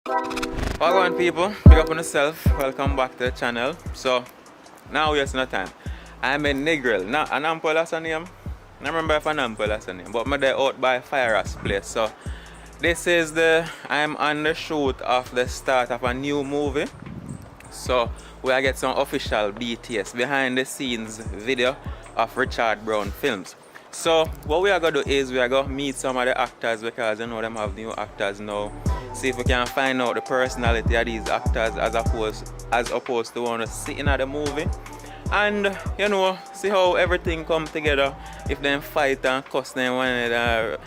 Welcome people, pick up on yourself, welcome back to the channel. So, now it's no time. I'm in Negril, now an ample that's a name. I remember if an ample that's a name, but I'm there out by Fire's place. So, I'm on the shoot of the start of a new movie. So, we are get some official BTS, behind the scenes video of Richard Brown films. So, what we are going to do is we are going to meet some of the actors because you know them have new actors now. See if we can find out the personality of these actors as opposed to one sitting at the movie. And you know, see how everything come together. If they fight and cuss them one another,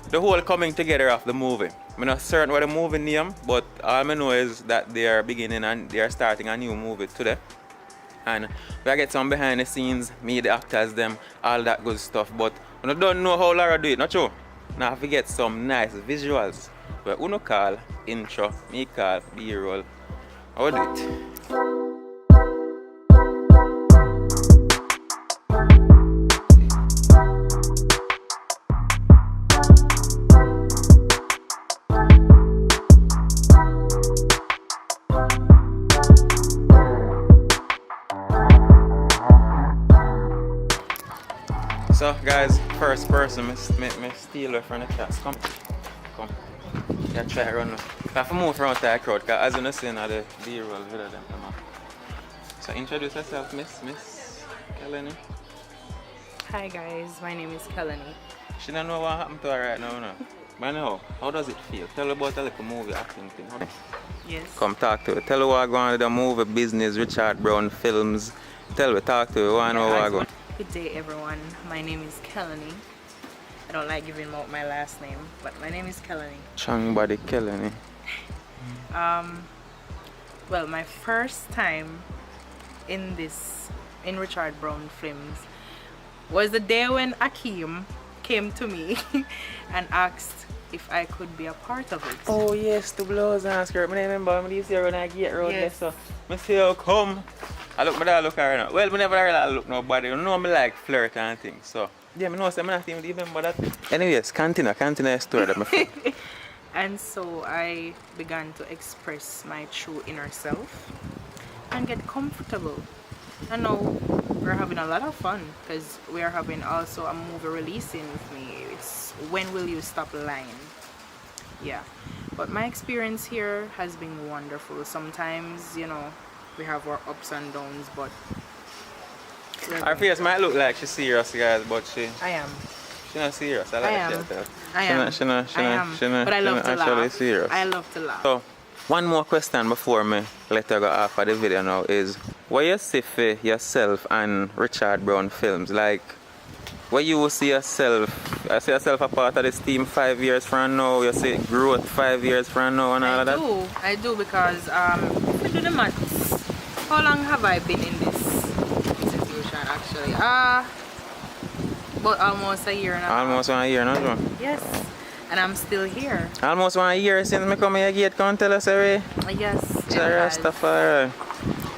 the whole coming together of the movie. I'm not certain what the movie name, but all I know is that they are beginning and they are starting a new movie today. And we get some behind the scenes, meet the actors, them, all that good stuff. But we don't know how Lara do it, not true? Now we get some nice visuals. Where uno call intro, me call B-roll. How do it? So guys, first person, me steal her from the cats. Come. Yeah, try to run. I have to move around the crowd because as you know, seeing the B-roll video them. So introduce yourself, Miss Kelly. Hi guys, my name is Kelani. She don't know what happened to her right now, no? But anyhow, how does it feel? Tell her about a little movie acting thing. Yes. Come talk to her. Tell her what going on with the movie business, Richard Brown films. Tell her, talk to her, what know what going. Good day everyone, my name is Kelani. I don't like giving out my last name, but my name is Kelani. Chung body Kelani. Well, my first time in Richard Brown films was the day when Akeem came to me and asked if I could be a part of it. Oh yes, the blouse and skirt. I remember when you see her when I get around there, so I see her come. I look her now. Well, whenever I really look nobody, you know me like flirt and things, so. Yeah, I know, so I'm not even remember that. Anyways, continue a story that my friend. And so I began to express my true inner self and get comfortable. And now we're having a lot of fun because we are having also a movie releasing with me. It's When Will You Stop Lying? Yeah, but my experience here has been wonderful. Sometimes, you know, we have our ups and downs, but her face might look like she's serious, guys, but I am. She's not serious. I am. But I love to laugh. Serious. I love to laugh. So, one more question before me let her go off of the video now is, what you see for yourself and Richard Brown films? Like, where you will see yourself? I see yourself a part of this team 5 years from now. You see growth 5 years from now and all of that? I do because if we do the maths, how long have I been in this institution actually? But almost a year now. Almost 1 year now, John? Yes, and I'm still here. Almost 1 year since me come here gate, come tell us away. Yes. Rastafari.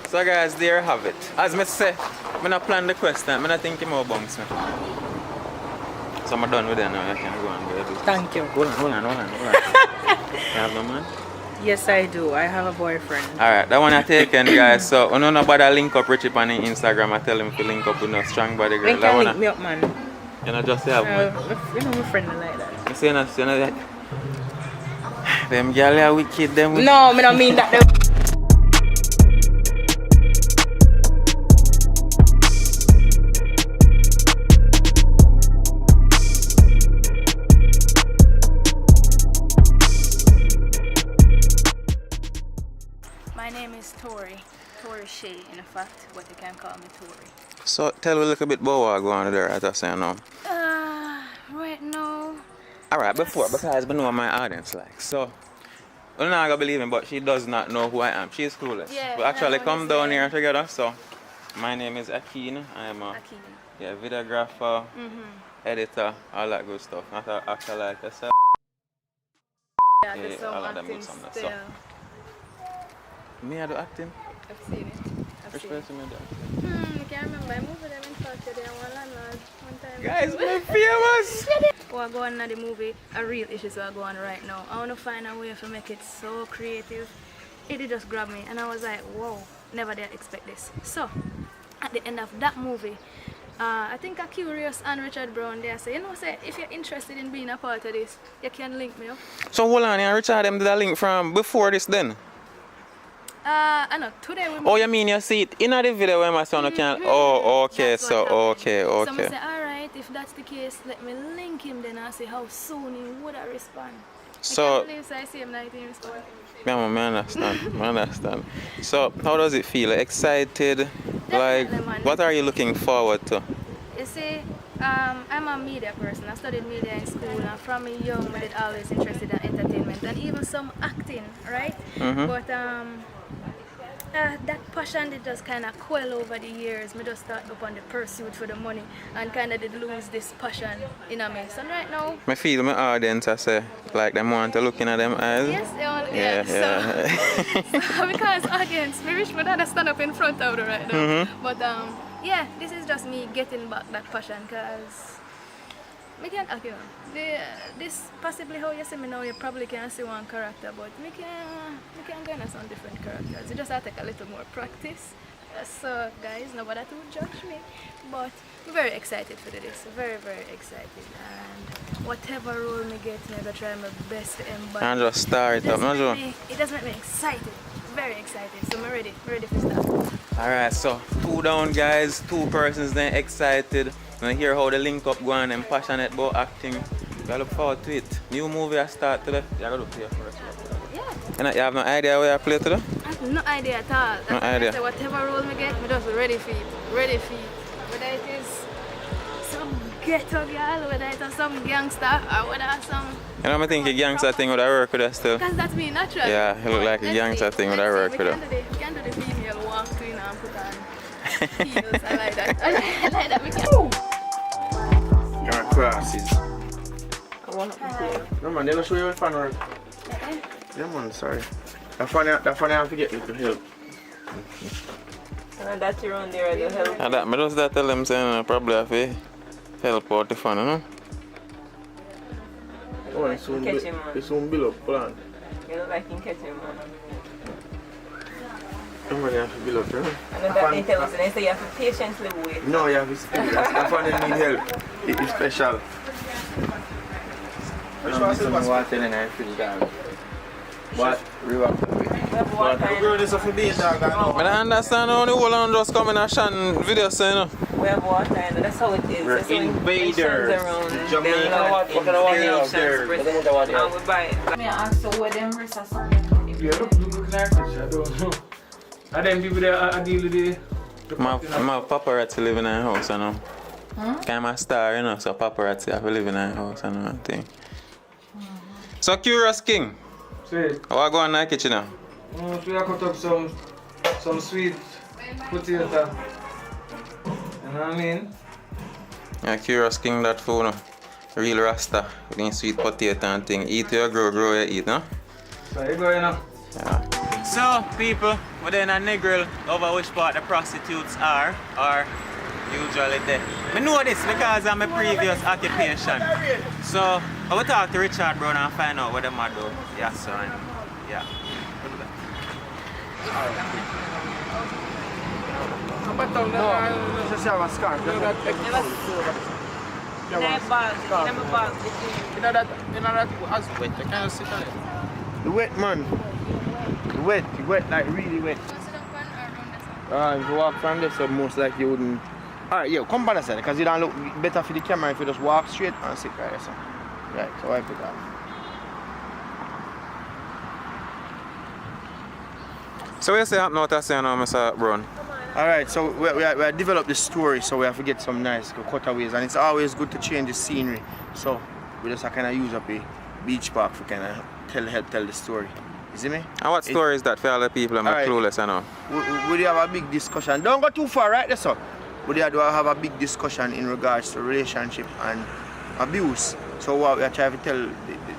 So guys, there you have it. As me say, I not plan the question, I not think more bunks me. So I'm done with it now, I can go and do it. Thank you. Hold on. You have no man? Yes, I do. I have a boyfriend. Alright, that one I taken, guys. So, when nobody link up Richie on Instagram, I tell him to link up with no strong body girl. When can link me up, man? You know, just have man. You know, my friend like that. You say not that. Them girls are wicked, them. No, I don't mean that. My name is Tori Shea in fact, but you can call me Tori. So tell me a little bit about what going on there as I say now. Right now. Alright, because I know my audience like. So I'm not gonna believe him, but she does not know who I am. She is clueless. Yeah, we actually come down here together. So my name is Akeen. I am a videographer, editor, all that good stuff. Not an actor like yourself. Yeah, all of them good stuff. So me I do acting? I've seen it. Which person me do acting? I can't remember. I moved them in touch with them one time. Guys, we're famous! what go on in the movie, a real issues what go on right now. I want to find a way to make it so creative. It did just grab me and I was like, whoa, never did expect this. So, at the end of that movie, I think a Curious and Richard Brown there say, you know, say if you're interested in being a part of this, you can link me up. So hold on, and Richard them did a link from before this then? I know, today we Oh, you mean you see it in the video where my son can... Oh, okay, That's so, what happened. okay. So I say, alright, if that's the case, let me link him then and see how soon he would have respond. So... I can't believe so I see him now, he didn't respond. Yeah, I understand. So, how does it feel? Excited? Like, man. what are you looking forward to? You see, I'm a media person. I studied media in school and from young I was always interested in entertainment and even some acting, right? But that passion did just kind of quell over the years. I just start up on the pursuit for the money and kind of did lose this passion in me. So right now... I feel my audience, I say, like them want to look in at them eyes. Yes, they want, yeah. So, because audience, I wish my dad stand up in front of them right now. But yeah, this is just me getting back that passion because I can't argue. This possibly how you see me now, you probably can see one character, but I can go into some different characters. You just have to take a little more practice. So guys, nobody to judge me. But I'm very excited for this. Very, very excited. And whatever role me get, I'm gonna try my best to embody. And just start up, no joke. It does make me excited. Very excited. So I'm ready. Ready for start. Alright, so 2 down guys, 2 persons then excited. And hear how the link up go on and passionate about acting. I look forward to it. New movie I start today. You gotta play first. Yeah. You have no idea where I play today? I have no idea at all. No idea. So whatever role me get, me just ready for it. Ready for it. Whether it is some ghetto girl, whether it is some gangster, or whether it's some... You know, I think a gangster thing would I work with us still. Because that's me natural. Yeah, it look like a gangster thing would I work with her. We can do the female walk to you know, and put on heels. I like that. I like that. We can. Your classes. No man, they don't show you what fun work. Yeah man, sorry. That funny I have to get you to help. And that's your own there, the help. And that, I just that tell them saying I probably have to help out the fun, you know? Oh, it's soon Catch him, man. it's soon build up plan. You look like you can catch him, man. No man, you have to build up, you know? And then that they tell us, and they say you have to patiently wait. No, you have to stay. That funny need help. It is special. I'm watching and I feel down. What? Real But the girl is for being dog, I know. But I understand how the whole on just coming and shot video, so you know. We have water, and that's how it is. We're That's how invaders. nations around. Jamaican Nations invaders. spread. And we buy it. Me ask so where them rest or something. Yeah, look like this, I don't know. And then people there I deal with the My paparazzi live in our house, you know. I'm a star, you know, so paparazzi have to live in our house, you know, and thing. So, Curious King, Say, how go in the kitchen now? we are cut up some sweet potato. You know what I mean? Yeah, Curious King, that food, no? Real Rasta, with the sweet potato and thing. Eat your grow you eat, no? So you go, you know. Yeah. So, people, we're in a Negril over which part the prostitutes are, or usually there. I know this because of my previous occupation. So, I will talk to Richard Brown and find out what them are do. Yeah, so, yeah. No, just have a scarf. The wet man. The wet, like really wet. If you walk from this, so most likely you wouldn't. Alright, yo, come by the side because you don't look better for the camera if you just walk straight and sit right there. So. Right, so wipe it off. So, what you say happening out there now, Mr. Brown? Alright, so we developed this story, so we have to get some nice cutaways, and it's always good to change the scenery. So we just kind of use up a beach park to kind of help tell the story. You see me? And what story is that for all the people that are clueless, you know? We have a big discussion. Don't go too far, right there, so. We do have a big discussion in regards to relationship and abuse. So what we are trying to tell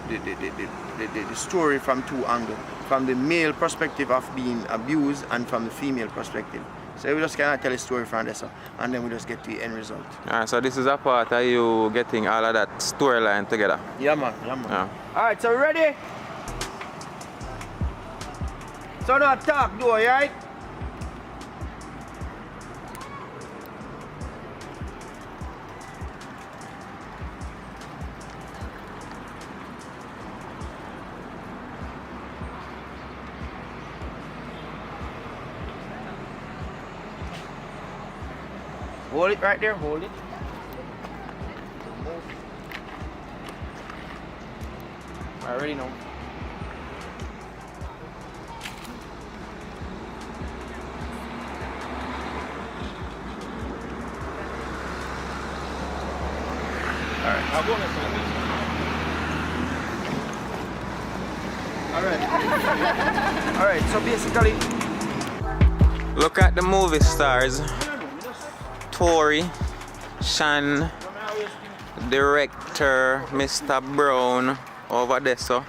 the story from 2 angles. From the male perspective of being abused and from the female perspective. So we just kind of tell a story from this, and then we just get the end result. Alright, so this is a part of you getting all of that storyline together. Yeah, man. Yeah, man. Yeah. Alright, so we ready? So don't talk, though, right? Hold it right there, hold it. I already know. Alright, I'll go next one. Alright. Alright, so basically. Look at the movie stars. Tori, Shan, director Mr. Brown over there, so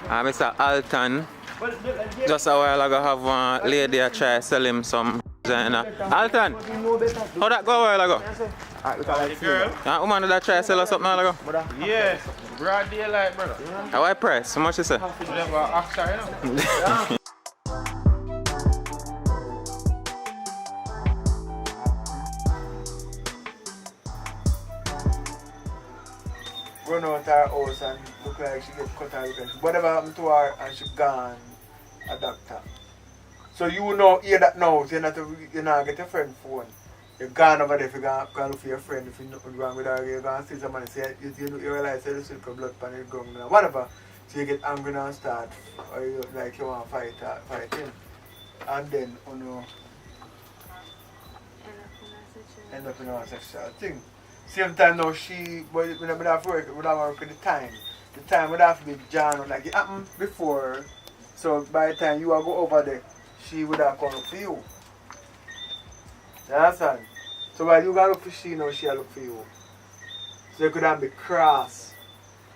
Mr. Alton. Just a while ago have one lady I try to sell him some Alton, how that go a while ago? That woman that try to sell us something a while ago? Yeah, broad daylight, brother. How I price? How much you say? Run out her house and look like she get cut out. Whatever happened to her and she gone a doctor. So you know hear that now, so you not get your friend phone. You're gone over there if you go look for your friend. If you're nothing wrong with her, you're going to see somebody say you realize that you see blood pan your gum and whatever. So you get angry and start or you like you want to fight him. And then you know end up in a sexual thing. Same time now she, but when I have to work, we have to work with the time. The time would have to be John, like it happened before. So by the time you go over there, she would have come look for you. You understand? So while you go look for she, now she'll look for you. So you could have be cross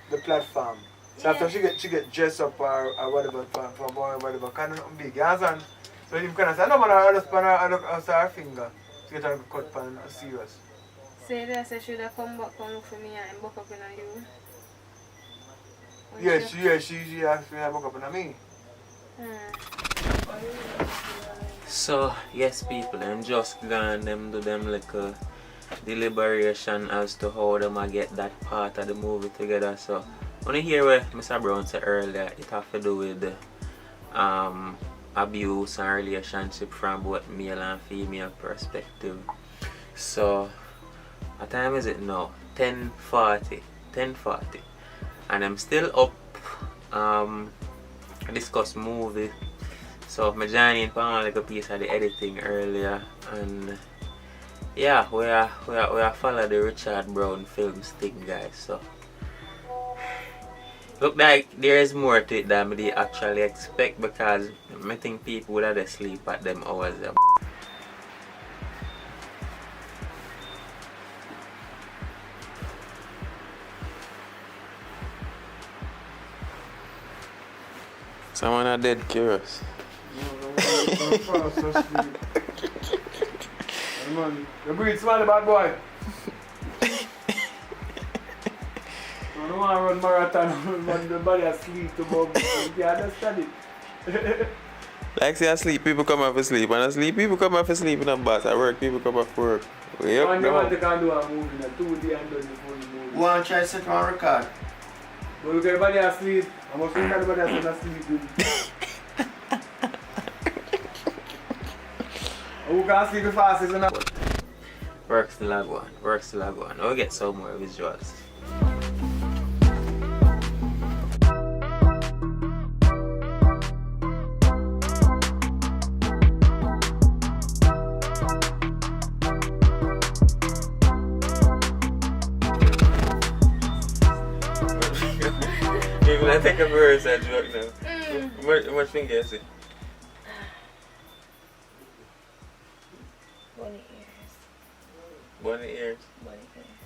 the platform. So after she get dressed up or whatever for boy or whatever, kind of nothing big. You understand? So you can say, no man, I just pan her finger. She get her cut pan serious. Say that she should have come back and look for me and buck up in you. Yeah, she actually have buck up in me. So yes people, them just gone them do them like a deliberation as to how them a get that part of the movie together. So when you hear what Mr. Brown said earlier, it have to do with abuse and relationship from both male and female perspective. So what time is it now? 10:40 and I'm still up discuss movie. So I joined in for like a piece of the editing earlier, and yeah, we are follow the Richard Brown Films thing, guys. So look like there is more to it than we actually expect, because I think people would have sleep at them hours. Someone are dead curious. Man, you breathe small, bad boy. I don't want to run marathon when the body asleep to move. You understand it? Like say asleep, people come off asleep, and asleep people come off asleep in a bus. At work, people come off work. Yep, One day no. they can do a movie, 2 days and done before the movie. Want to try set on record? But look, everybody asleep. I must think everybody is asleep. Who can sleep fast is enough? Works the lag one. Works the lag one. We'll get some more visuals. You're gonna take a very sad joke now. How much finger is it? Bunny ears. Bunny ears. Bunny ears.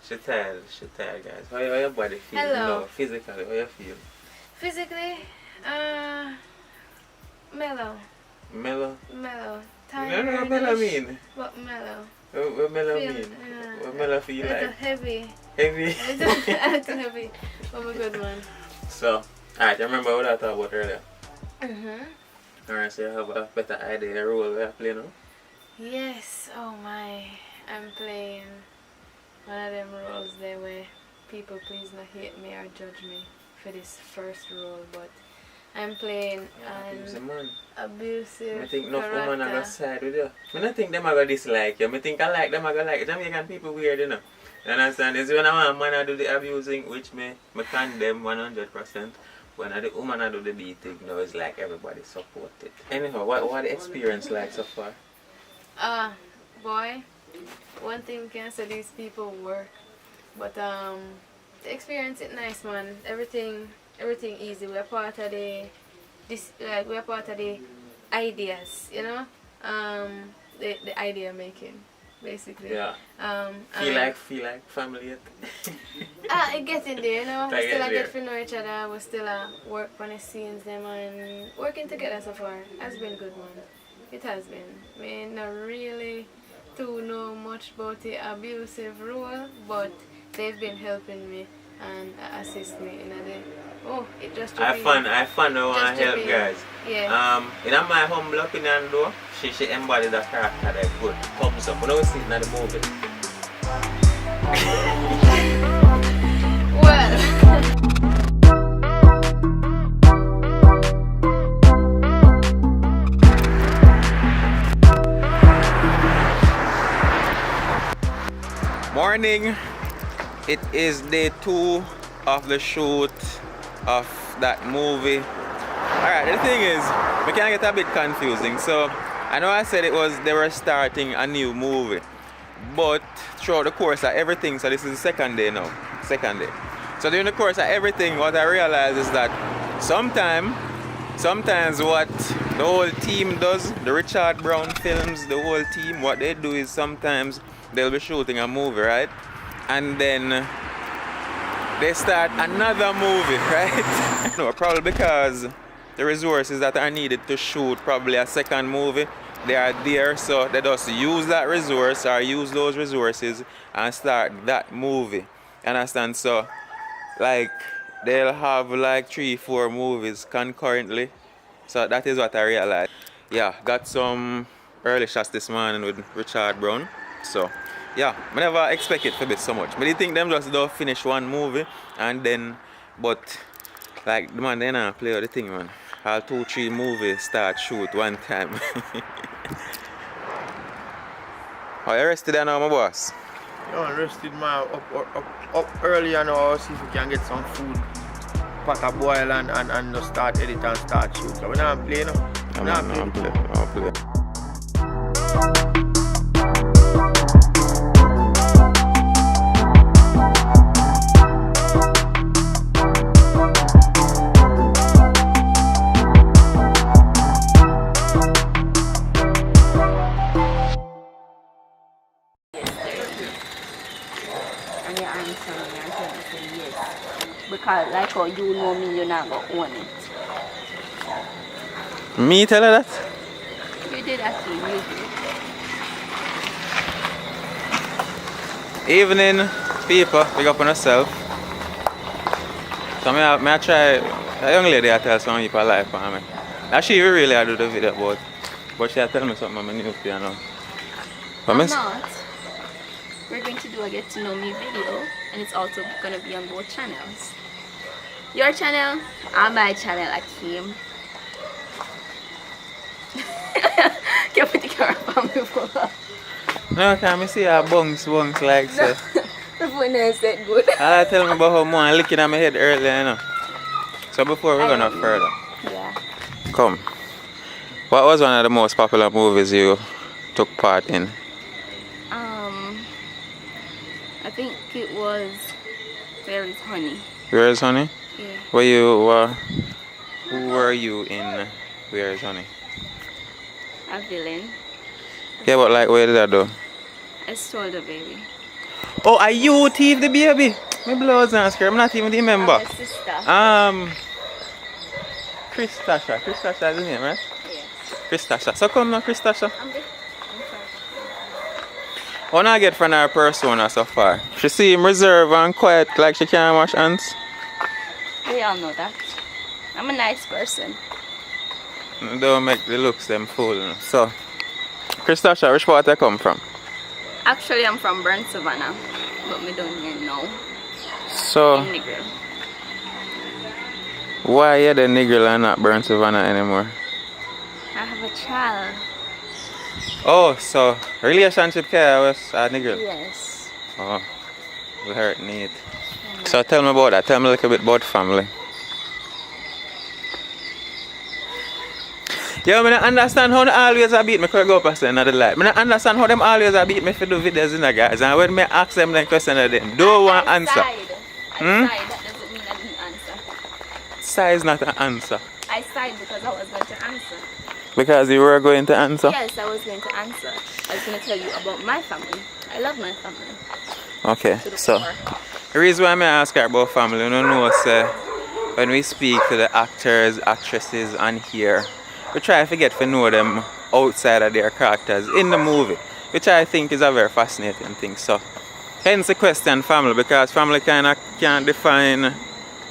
She tired, guys. How your body feel? Hello. No, physically, how you feel? Physically, mellow. Mellow? Mellow. I know what mellow mean. What mellow? What mellow Feel, mean? yeah. What mellow feel It's like? heavy. Heavy. It's heavy. Oh my good one. So, alright, you remember what I talked about earlier? Alright, so you have a better idea of the role we are playing now? Yes, oh my. I'm playing one of them roles there where people please not hate me or judge me for this first role, but I'm playing an Man. abusive I think enough women are character. gonna side with you. I don't think them are gonna dislike you. I think I like them, I gonna like you. Jamaican people weird, you know. You understand? It's when a man I do the abusing, which me condemn 100%. When I the woman I do the beating, you know, it's like everybody support it. Anyhow, what the experience like so far? Boy, one thing we can say, these people work, but the experience is nice, man. Everything easy. We're part of we're part of the ideas, you know, the idea making, basically. Yeah. Feel like family yet? It gets in there, you know. We I still get get there. to know each other. We still work on the scenes, them, and working together so far has been good, man. It has been. Me not really to know much about the abusive role, but they've been helping me and assist me in a day. Oh, it just I fun I want Just to help reveal. guys. Yeah. In my humble opinion though, she embodied that character that good. Thumbs up. When I was seeing the movie. Well. Morning. It is day 2 of the shoot of that movie. Alright, the thing is, we can get a bit confusing. So I know I said they were starting a new movie. But throughout the course of everything, so this is the second day now. Second day. So during the course of everything, what I realized is that sometimes what the whole team does, the Richard Brown films, the whole team, what they do is sometimes they'll be shooting a movie, right? And then they start another movie, right? No, probably because the resources that are needed to shoot probably a second movie, they are there, so they just use that resource or use those resources and start that movie. Understand? So like they'll have like 3-4 movies concurrently. So that is what I realized. Yeah, got some early shots this morning with Richard Brown. So yeah, I never expect it to be so much. But I think them just don't finish one movie and then, but like the man they not play the thing, man. All 2-3 movies start shoot one time. Are you rested now, my boss? Yeah, I rested my up early and now see if we can get some food. Pot a boil and just start edit and start shoot. So we not play no. We not play. I'll play. And you answer me and tell me say yes. Because like how you know me, you're not gonna own it. Me tell her that? You did that to you did. Evening, people, pick up on yourself. So I try, a young lady I tell some people life for me. Now she really I do the video about, but she tell me something I'm new to you know. But I'm miss- not. We're going to do a get to know me video, and it's also gonna be on both channels. Your channel and my channel, Akeem. Can put the camera on me for No, can I see her bunks like so. the phone is that good. I tell me about how more licking at my head earlier, you know. So before we go no further, Yeah. come. What was one of the most popular movies you took part in? I think it was There Is Honey. Where is Honey? Yeah. Who were you in Where is Honey? A villain. Yeah, but like where did I do? I stole the baby. Oh, are you thief the baby? My blood's not scared. I'm not even the member. My sister. Chris Tasha. Chris Tasha is the name, right? Yes. Chris Tasha. So come now, Chris Tasha. I'm the What I get from her persona so far? She seem reserved and quiet like she can't wash hands. We all know that. I'm a nice person. Don't make the looks them fool. You know. So, Christasha, which part I come from? Actually, I'm from Burnt Savannah, but me down here now. So, In Negril. why you the nigger and not Burnt Savannah anymore? I have a child. Oh, so relationship care was a nigger? Yes. Oh, we hurt need. So tell me about that. Tell me a little bit about family. Yo, I don't understand how they always beat me because I go past another life. I don't understand how them always beat me for do videos in the guys. And when me ask them the question of them, don't want answer. I sighed. That doesn't mean I didn't answer. Sigh is not an answer. I sighed because I was going to answer. Because you were going to answer? Yes, I was going to answer. I was going to tell you about my family. I love my family. Okay, To the so core. the reason why I ask her about family, you don't know, when we speak to the actors, actresses on here, we try to get to know them outside of their characters in the movie, which I think is a very fascinating thing. So, hence the question family, because family kind of can't define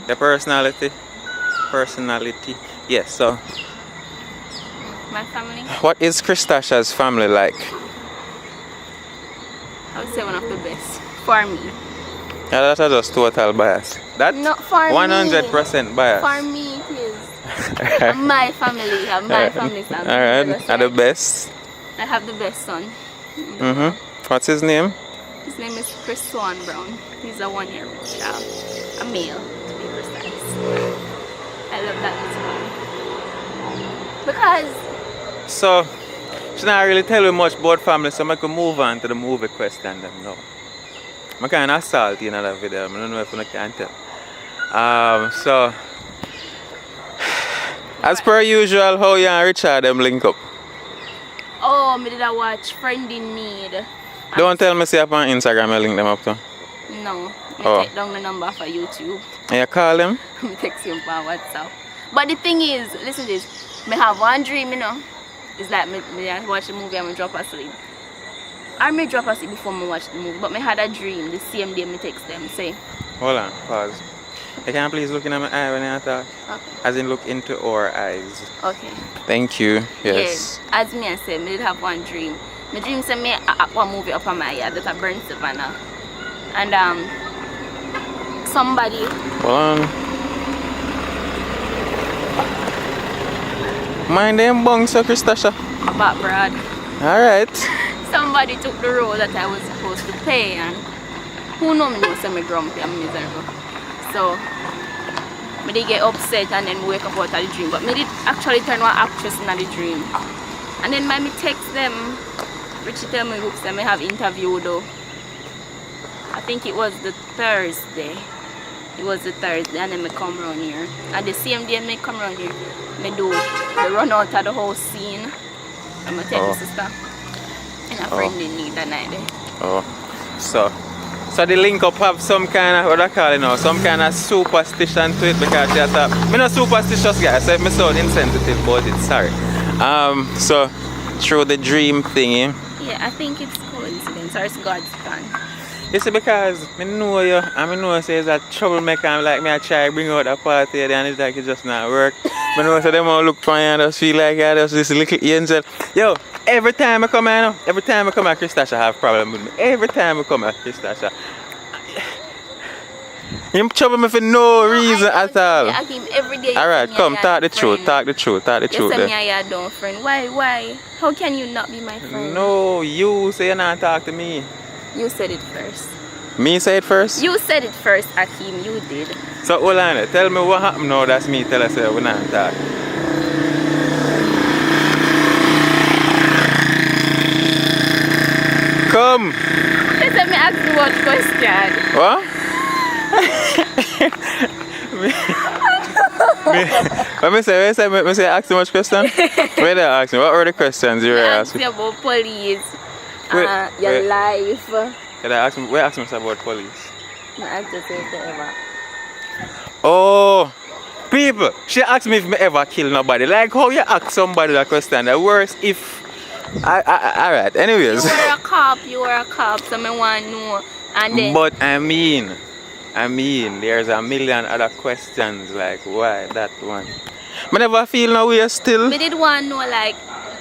the personality. Yes, so My family, what is Christasha's family like? I would say one of the best. For me. Yeah, that's just total bias. That's Not for me. 100% bias. For me, it is. And my family, my family. Alright, are the best. I have the best son. What's his name? His name is Chris Swan Brown. He's a 1-year-old child. A male, to be precise. I love that little one. Because So, she not really tell you much about family, so I can move on to the movie question then now. I kind of salty in that video, I don't know if I can tell. So, as per usual, how you and Richard them link up? oh, me did I watch Friend in Need. Don't tell me say up on Instagram you link them up to. No, me Oh. take down the number for YouTube. And you call them? Me text him on WhatsApp. But the thing is, listen to this. Me have one dream, you know. It's like me watch the movie and me drop asleep. I may drop asleep before me watch the movie, but me had a dream the same day me text them. Say, Hold on, pause. You can please look in my eye when you talk? okay, As in look into our eyes. okay. Thank you. Yes. As me I said, me did have one dream. My dream said me act one movie up on my yard that I Burnt Savannah. And somebody Hold on. Mind them bungs, Christasha. about Brad. Alright. Somebody took the role that I was supposed to play, and who know me know say me grumpy and miserable. So me did get upset and then wake up out of the dream. But me did actually turn one actress in the dream. And then me text them, Richie tell me look say me have interview though. I think it was the Thursday. It was the Thursday and then me come around here. And the same day me come around here, me do the run out of the whole scene. And I tell Oh. my sister. And a friend in need that night there. Oh. So the link up have some kind of, what I call it now, some kind of superstition to it because she has I'm not superstitious guy, so if I sound insensitive about it, sorry. So through the dream thingy. Yeah, I think it's coincidence or it's God's plan. You see, because I know you, and I know say it's a troublemaker, and like me I try to bring out a party and it's like it just not work. I know so them all look for you and just feel like I just this little angel. Yo, every time I come here, Christasha have problem with me. Every time I come here, Christasha. You trouble me for no reason at all. I keep every day. Alright, come, talk the truth, talk the truth. You say me a don't friend. Why? How can you not be my friend? No, you say you not talk to me. You said it first. Me say it first? You said it first, Akeem. You did. So hold on, tell me what happened now. That's me tell us we're not talking. Come. You said me ask you what question. What? Let me say ask you much question? Where they ask me? What were the questions you were Ask asking? you about police. Your wait. life. Did I ask me where ask me about police? I asked you if you ever. Oh, people, she asked me if me ever kill nobody. Like how you ask somebody that question. The worst if Alright, anyways. You were a cop, so I want to know. And then, But I mean, there's a million other questions like why that one. I never feel no way still. I did want to know like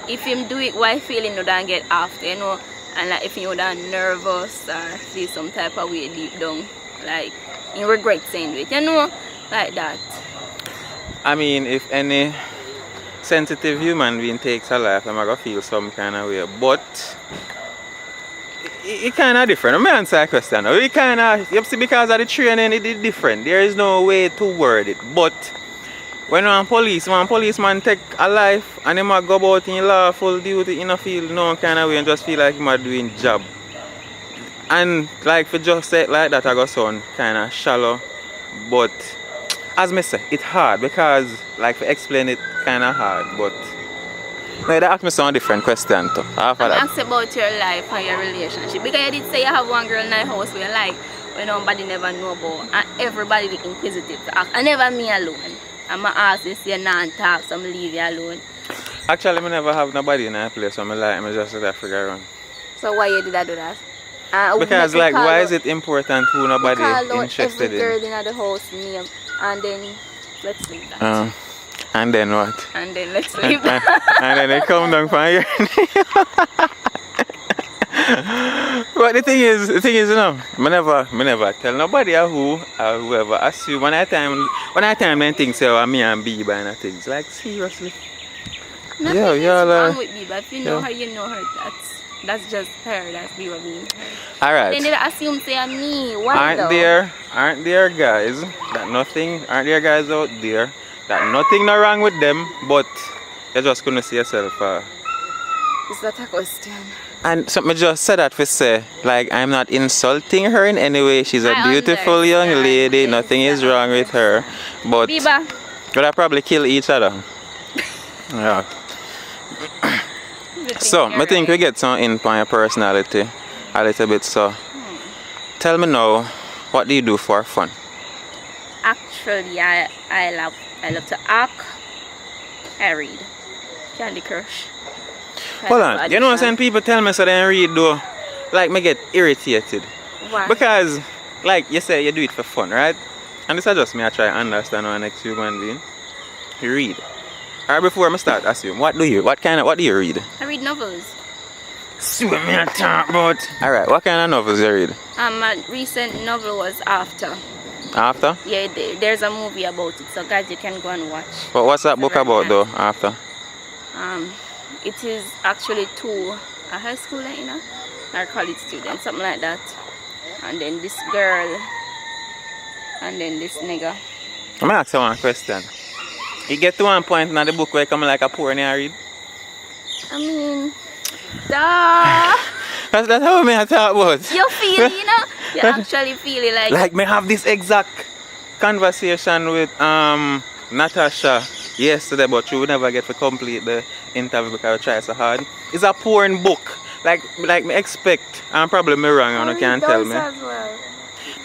if him do it, why feeling you don't get after, you know, and like if you would nervous or feel some type of way deep down, like you regret saying it, you know, like that. I mean, if any sensitive human being takes a life, I'm gonna feel some kind of way, but it kind of different. Let me answer that question. It kind of, you see, because of the training, it is different. There is no way to word it. But when one policeman take a life and he might go about in lawful duty in a field, no kind of way, and just feel like he might doing job. And like for just say it like that, I go sound kind of shallow. But as me say, it's hard because like to explain it kind of hard. But no, they ask me some different question too. After that. Ask about your life and your relationship. Because you did say you have one girl in the house where you like, where nobody never know about, and everybody be inquisitive to ask. And never me alone. I'm going to ask this, you not talk, so I'm leave you alone. Actually, I never have nobody in that place, so I like I just let that figure around. So why you did I do that? Because like, why is it important who nobody interested every in? girl in the house name, and then let's leave that. And then what? And then let's leave that. And then they come down from here. But the thing is, you know, I never tell nobody who or whoever. Assume when I time then things say oh, me and Biba and things. Like seriously. Nothing is wrong with Biba. If you know her, you know her. That's just her. That's Biba being her. Alright. Then they assume say me. Why aren't there guys out there that nothing no wrong with them, but you just couldn't see yourself. Is that a question? And something just said that for say, like I'm not insulting her in any way. She's a beautiful young lady. Nothing is wrong with her. But Biba. could I probably kill each other? Yeah. So I think we get some in on your personality a little bit. So tell me now, what do you do for fun? Actually, I love to act. I read. Candy Crush. Hold on, you know what I'm saying? People tell me so they read though, like me get irritated. Why? Because, like you say, you do it for fun, right? And this is just me, I try to understand how next human being. You read. Alright, before I start assume, what do you read? I read novels. See what me I talk about. Alright, what kind of novels you read? My recent novel was After. After? Yeah, there's a movie about it, so guys, you can go and watch. But what's that book about though, After? It is actually a high schooler, you know, or college student, something like that. And then this girl, and then this nigga. I'm gonna ask you one question. You get to one point in the book where you come like a porn and you read? I mean, duh. That's how I talk about. You feel it, you know? You actually feel it like... Like me have this exact conversation with Natasha yesterday, but she would never get to complete the interview because I try so hard. It's a porn book. Like me expect, and probably me wrong and you can't tell me. As well.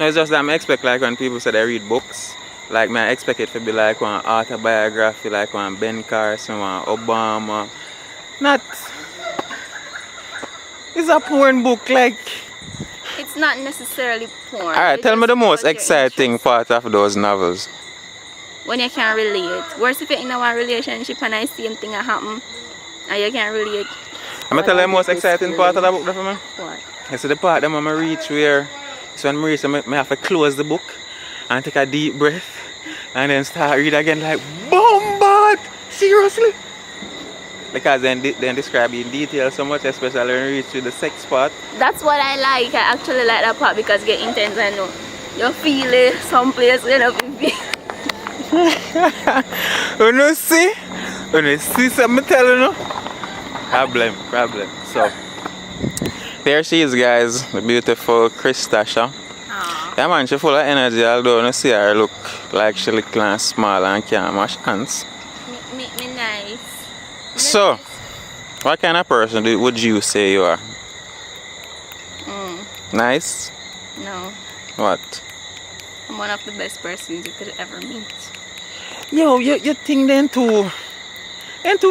No, it's just that I expect like when people say they read books, like me I expect it to be like one autobiography, like one Ben Carson, one Obama. Not... It's a porn book, like... It's not necessarily porn. Alright, tell me the most exciting part of those novels. When you can't relate. Worse if you're in a relationship and I see same thing happen and you can't relate. I'm gonna tell you the most exciting part of the book for me. What? You see the part that I reach where so when I reach, I have to close the book and take a deep breath and then start read again like bombard! Seriously? Because then describe in detail so much, especially when you reach to the sex part. That's what I like. I actually like that part because you get intense and you feel it someplace, you know. You see something telling you? Problem. So there she is, guys, the beautiful Christasha. Yeah man, she full of energy, although you see her look like she look kind of small and can't mash hands. Me nice. So, what kind of person would you say you are? Nice? No. What? I'm one of the best persons you could ever meet. Yo, you think then too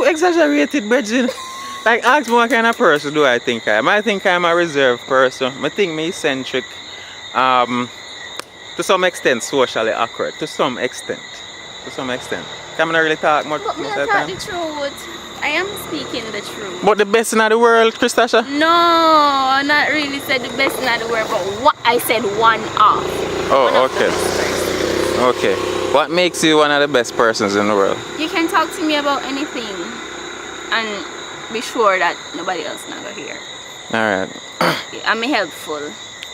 exaggerated, Bridget. Like, ask me what kind of person do I think I am. I think I'm a reserved person. I think me eccentric. To some extent, socially awkward. To some extent. Can I not really talk much But me most not of the talk time? the truth. I am speaking the truth. But the best in the world, Christasha? No, not really said the best in the world, but what I said one off. Oh, One of the okay. best persons. Okay. What makes you one of the best persons in the world? You can talk to me about anything and be sure that nobody else not gonna hear. Alright. I'm helpful.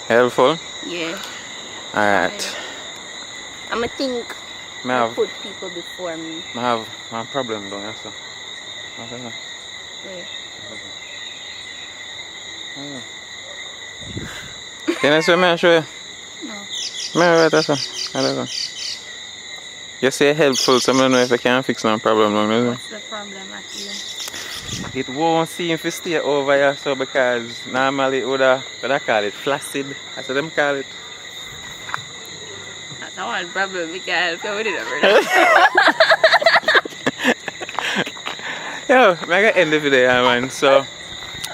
Helpful? Yeah. Alright. I'm a think I I have, put people before me. I have a problem down here, so. Okay. Yeah. Can I show me? Show you? No. No, right, that's all. I don't know. You say helpful, so I don't know if I can fix no problem. What's the problem at you? It won't seem to stay over here, so because normally it would have, what I call it, flaccid. That's what them call it. That's not one problem because we did it. Yo, I'm gonna end the video, man. So,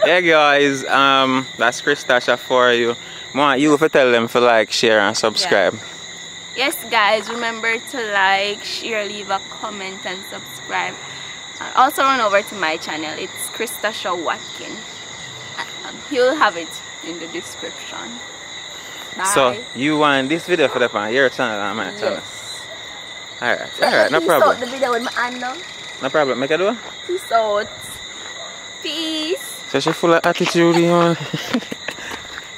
yeah, guys, that's Christasha for you. I want you to tell them to like, share, and subscribe. Yes, guys, remember to like, share, leave a comment, and subscribe. And also run over to my channel. It's Christasha Watkin. You'll have it in the description. Bye. So, you want this video for the on your channel and my channel? Yes. Alright, no problem. Peace out the video with my hand now. No problem, make it do. Peace out. Peace. So she full of attitude, you know.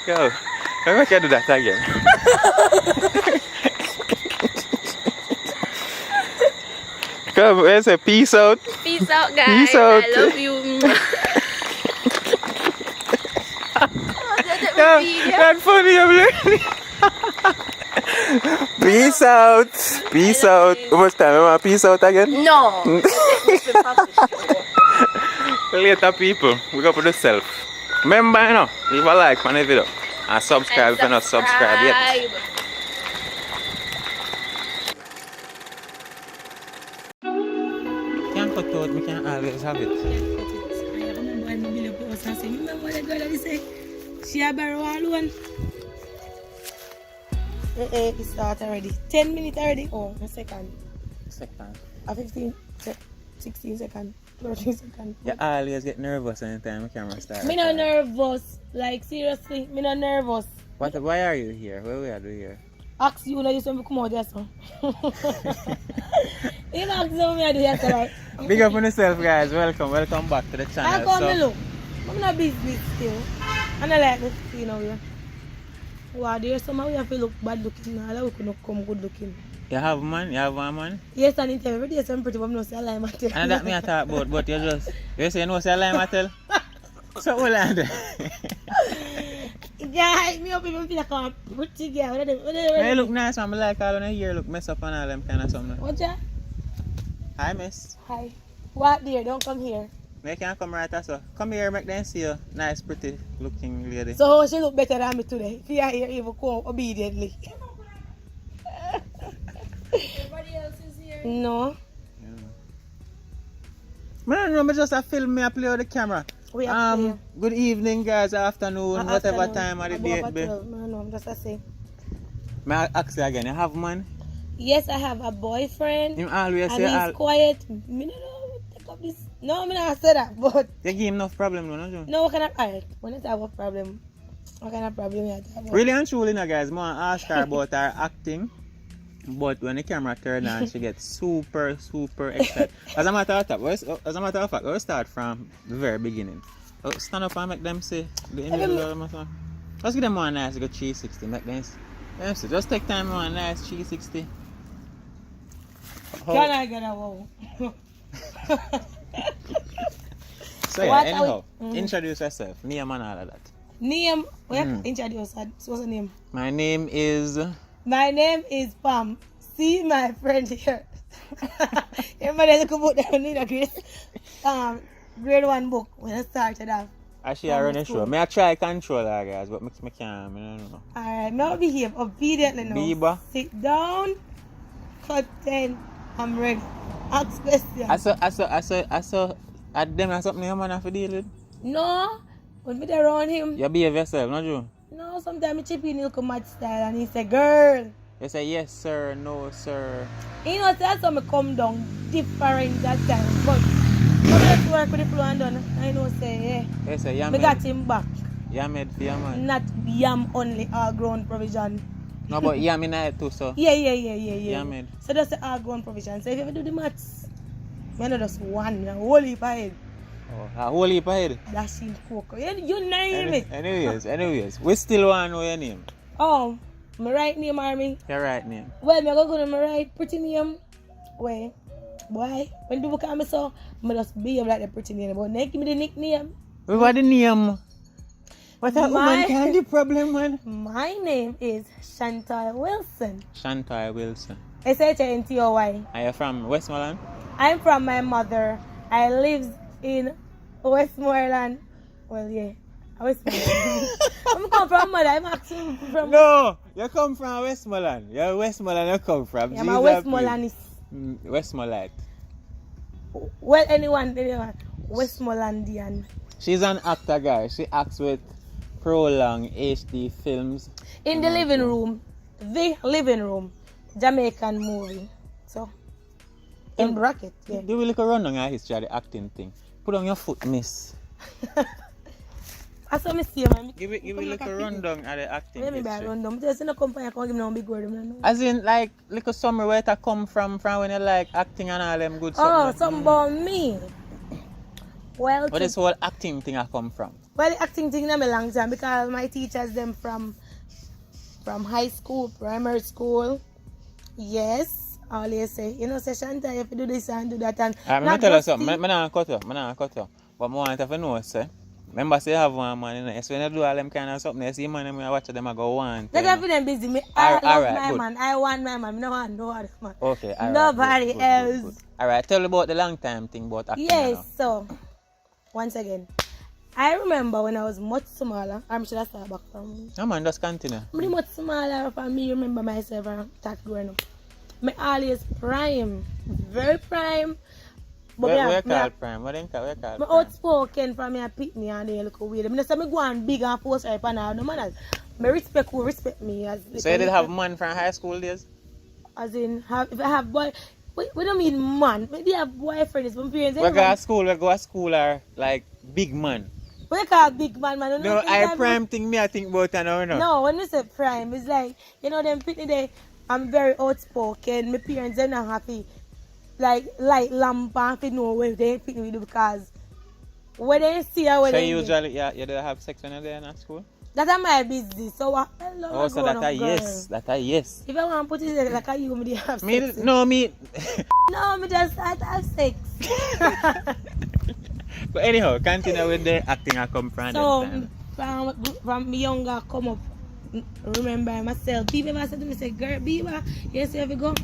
Yo, how make I do that again? Come, let's say peace out. Peace out, guys. Peace out. I love you. Yeah, that's funny, I'm learning. Peace out. Peace out. How much time? You want peace out again? No. Later, people. We go for the self. Remember, you know, leave a like on the video and subscribe if you're not subscribed yet. Can't cut out, we can always have it. She a borrow alone. It start already. 10 minutes already. Oh, a second. Second. A 15, 16 seconds. 13 seconds. You always get nervous anytime the camera starts. Me not nervous. Like seriously, me not nervous. Why are you here? What we are doing here? Ask you now, you say me come out there, so. You know, ask you me I do here, so right. Big up on yourself, guys. Welcome back to the I channel. come me look. I'm not busy still. And I like this, you know, yeah. Wow, there's some we have to look bad looking now. That we could not come good looking. You have man? You have one man? Yes, and in every day I'm pretty, but I'm not saying I lie, Mattel. And that me I talk about, but you say you know say I lie, Mattel? So what I do? Yeah, me up even feel like I'm a pretty girl. You look nice, man. I like all on your hair look mess up and all them kind of something. What's that? Hi, miss. Hi. What dear? Don't come here. You can come right so. Come here, make them see you. Nice, pretty looking lady. So she look better than me today. If you are here, even come obediently. Everybody else is here. No. Man, no, I just a film me, I play with the camera. We have to play. Good evening, guys, afternoon, whatever time of the day it be. No, I'm just a say. May I ask you again, you have man? Yes, I have a boyfriend. Him always And say he's quiet. Me no know. Take up this. No, me not say that. But you give him enough problem, no, no? no, what kind of alright? When I have a problem, what kind of problem you have? Really and truly, no, guys, I want to ask her about her acting. But when the camera turns on, she gets super excited. As a matter of fact, we'll start from the very beginning. Stand up and make them say the individual. Let's give them one nice good 360. Make them see. Just take time on nice 360. Can I get a wow? So yeah, anyhow, introduce yourself, name and all of that. Name? Introduce. What's the name? My name is Pam. See my friend here. Everybody look about them in a grade 1 book when I started off. Actually, I run a show. I try control her, guys, but I can't. I don't know. Alright, now behave obediently now. Biba. Sit down. Cut 10. I'm ready. Ask questions. I saw At them or something your man have to deal with? No, when me there around him, You behave yourself, not you? no, sometimes me chip in look mad style and he say, girl. You say yes sir, no sir. You know, that's how me come down different that time. But when I work with the flow and done, I know say, You say yeah, you me made, got him back. you made for your man. Not yam only all ground provision. No, but you mean it too, so. Yeah. Yeah, man. So that's the all ground provision. So if you ever do the maths, me know just one, a whole heap of head. Oh, a whole heap ahead. That's in cocoa. You name it. Anyways, we still want to know your name. Oh, my right name, Army. Your right name. Well, me go to my right pretty name. Wait, boy, when people call me so, I just behave like the pretty name. But they give me the nickname. What the name? What a woman can the problem, man? My name is Chantal Wilson. Chantal Wilson. S-H-A-N-T-O-Y. Are you from Westmoreland? I'm from my mother. I live in Westmoreland. Well, yeah, Westmoreland. I'm come from mother. I'm actually from. No, you come from Westmoreland. You're Westmoreland, you come from. Yeah, I'm a Westmorelandist. Westmoreland. Well, anyone. Westmorelandian. She's an actor, guys. She acts with Prolong HD Films. In the living room. The living room. Jamaican movie. So, in bracket, yeah. Do we look around on our history of the acting thing? Put on your foot, miss. I saw me see man. Give it like a rundown of the acting Let me buy a history. rundown. Just in a company, I can't give me no big word. As in, like, little summer where it come from when you like acting and all them good Oh, stuff. something about me. Well, Where this whole acting thing I come from? well, the acting thing in a long time because my teachers them from high school, primary school. Yes, always say, you know, say Shanta, if you do this and do that and I'm going to tell you something. I'm not cut you. But I want to know, say, remember say you have one man, you know, so when you do all them kind of something, you see man, when I watch them, I go one. let them them busy. Me, I love Alright, my good. man. I want my man. No one, no other man. Okay, alright. Nobody good. else. Alright, tell me about the long time thing about acting. Yes, so once again, I remember when I was much smaller. I'm sure that's back from. No man, just continue. I'm much smaller from me. Remember myself and start growing up. Me always prime, very prime. But Where call prime? What do you call me prime? outspoken from me and pick me and they look weird. I mean, say me go on big and post right now. No man, me respect who respect me. So you did have man from high school days? As in, if I have boy, we don't mean man. Maybe have boyfriends. My parents. We go to school are like big man. We call big man. No, I prime thing me I think about and no. No, when we say prime, it's like, you know, them pitney day, I'm very outspoken. My parents, they're not happy. Like lamp and fit know where they fit me because when they see her when So they usually you don't have sex when you're there in school? that's my business. So hello, So that a yes. That a yes. If I want to put it there, like a you me have Me sex. no me No, me just start have sex. But anyhow, continue with the acting I come from So that time. from younger come up, remember myself. People ever said to me, say, girl, Biba, you see if you go.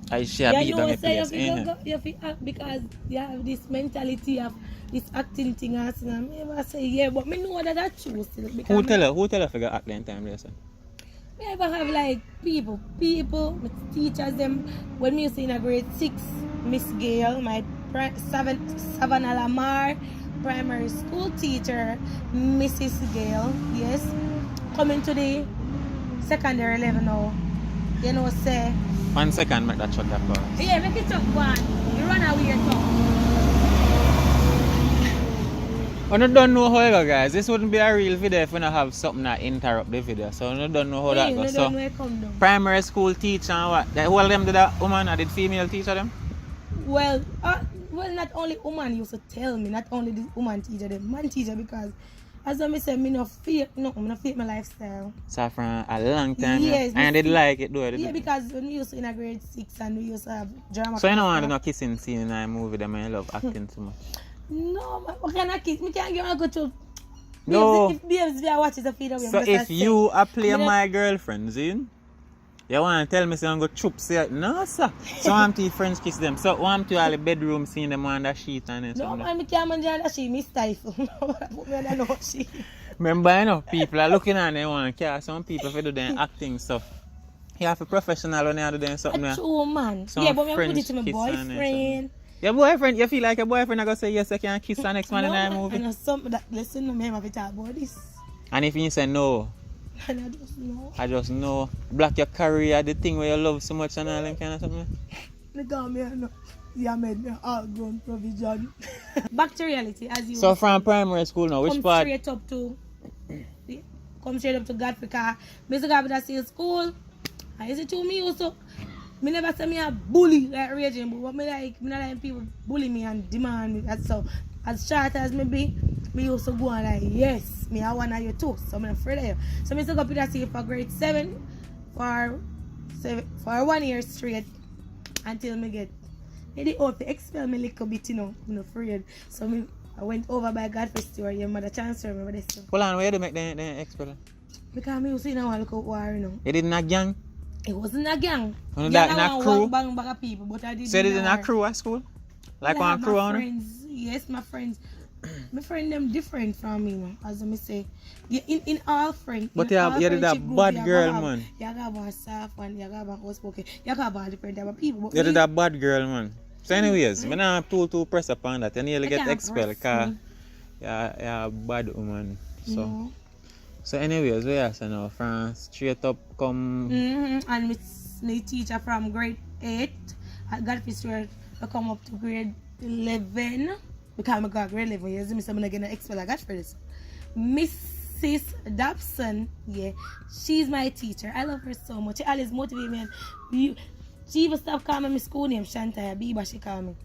I share Yeah, beat you on know, the say place. you feel act because you have this mentality of this acting thing and so on. Me ever say yeah, but me know that that's true still. Because Who tell her figure act in time there, sir? me ever have like people, my teachers them when me used to in a grade 6, Miss Gail, my Savannah Lamar primary school teacher, Mrs. Gail, yes, coming to the secondary level now. You know, say 1 second, make that shot that for us. yeah, make it up one. You run away and talk. I don't know how it go, guys. This wouldn't be a real video if we don't have something that interrupt the video. So I don't know how that goes. So primary school teacher and what? Like, all of them did a woman, I did female teacher them? Well, not only woman used to tell me, not only the woman teacher, the man teacher, because as I said, me not fake my lifestyle. So from a long time, yes, and I did like it, though. Yeah, because when we used to in a grade 6 and we used to have drama. So you don't want to no kissing scene in a movie that I love acting too much? No, what kind of kiss? Me can't give a good to. No. If babes watch the feed away. So if you are playing my girlfriend, Zin, you want to tell me so I'm going to choop say no sir. So I'm to French kiss them. So I'm to all the bedroom seeing them on the sheet and no, something. man, me can't manage that sheet, me stifle. Put me on that no sheet. Remember, you know, people are looking at them want to some people for do their acting stuff. You have a professional when you do them something. A true man. Some Yeah, but me put French it to my kiss and boyfriend. Your boyfriend, you feel like your boyfriend are gonna say yes, I can kiss the next man in the movie? I know something that listen to me have to talk about this. And if you say no, And I just know. I just know. Block your career, the thing where you love so much and all them kind of something. The government, you know, you made me all grown provision. Back to reality, as you So were from primary school now, which come part? straight up to come straight up to Godfrey car. Mr. God that see school. I used to me also. Me never say me a bully like raging, but what me not like people bully me and demand me. That's so as short as me be, me used to go and like, yes, me I one of you too. So I'm not afraid of you. So me used to go to see for grade 7 for 1 year straight until me get they out to expel me a little bit, you know, I'm not afraid. So I went over by Godfrey store, your mother chancellor, remember this stuff. Hold on, where do you make the expel? Because me used to know look out war, you know. You didn't a gang? It wasn't a gang. No, Gang that I not want crew? one bang bag of people, but I didn't. So you didn't a crew at school? Like Well, I one have crew my on it? friends. Yes, my friends. My friend them different from me, man, as I say. Yeah, in all friends. But in all you did that friendship group, bad you girl, have- man. You have one soft one, you have one outspoken, you have one different type of people. But You me, did that bad girl, man. So anyways, me not too press upon that. You nearly I get can't expelled press because me. you're a bad woman. So No. so anyways, we are saying now from straight up come And my teacher from grade 8 at Godfrey Stewart, I come up to grade 11. Because I got grade 11 years, I'm going to expel I got for this. Mrs. Dobson, yeah, she's my teacher. I love her so much. She always motivates me. And she even stopped calling me school name, Shantaya Biba, she called me.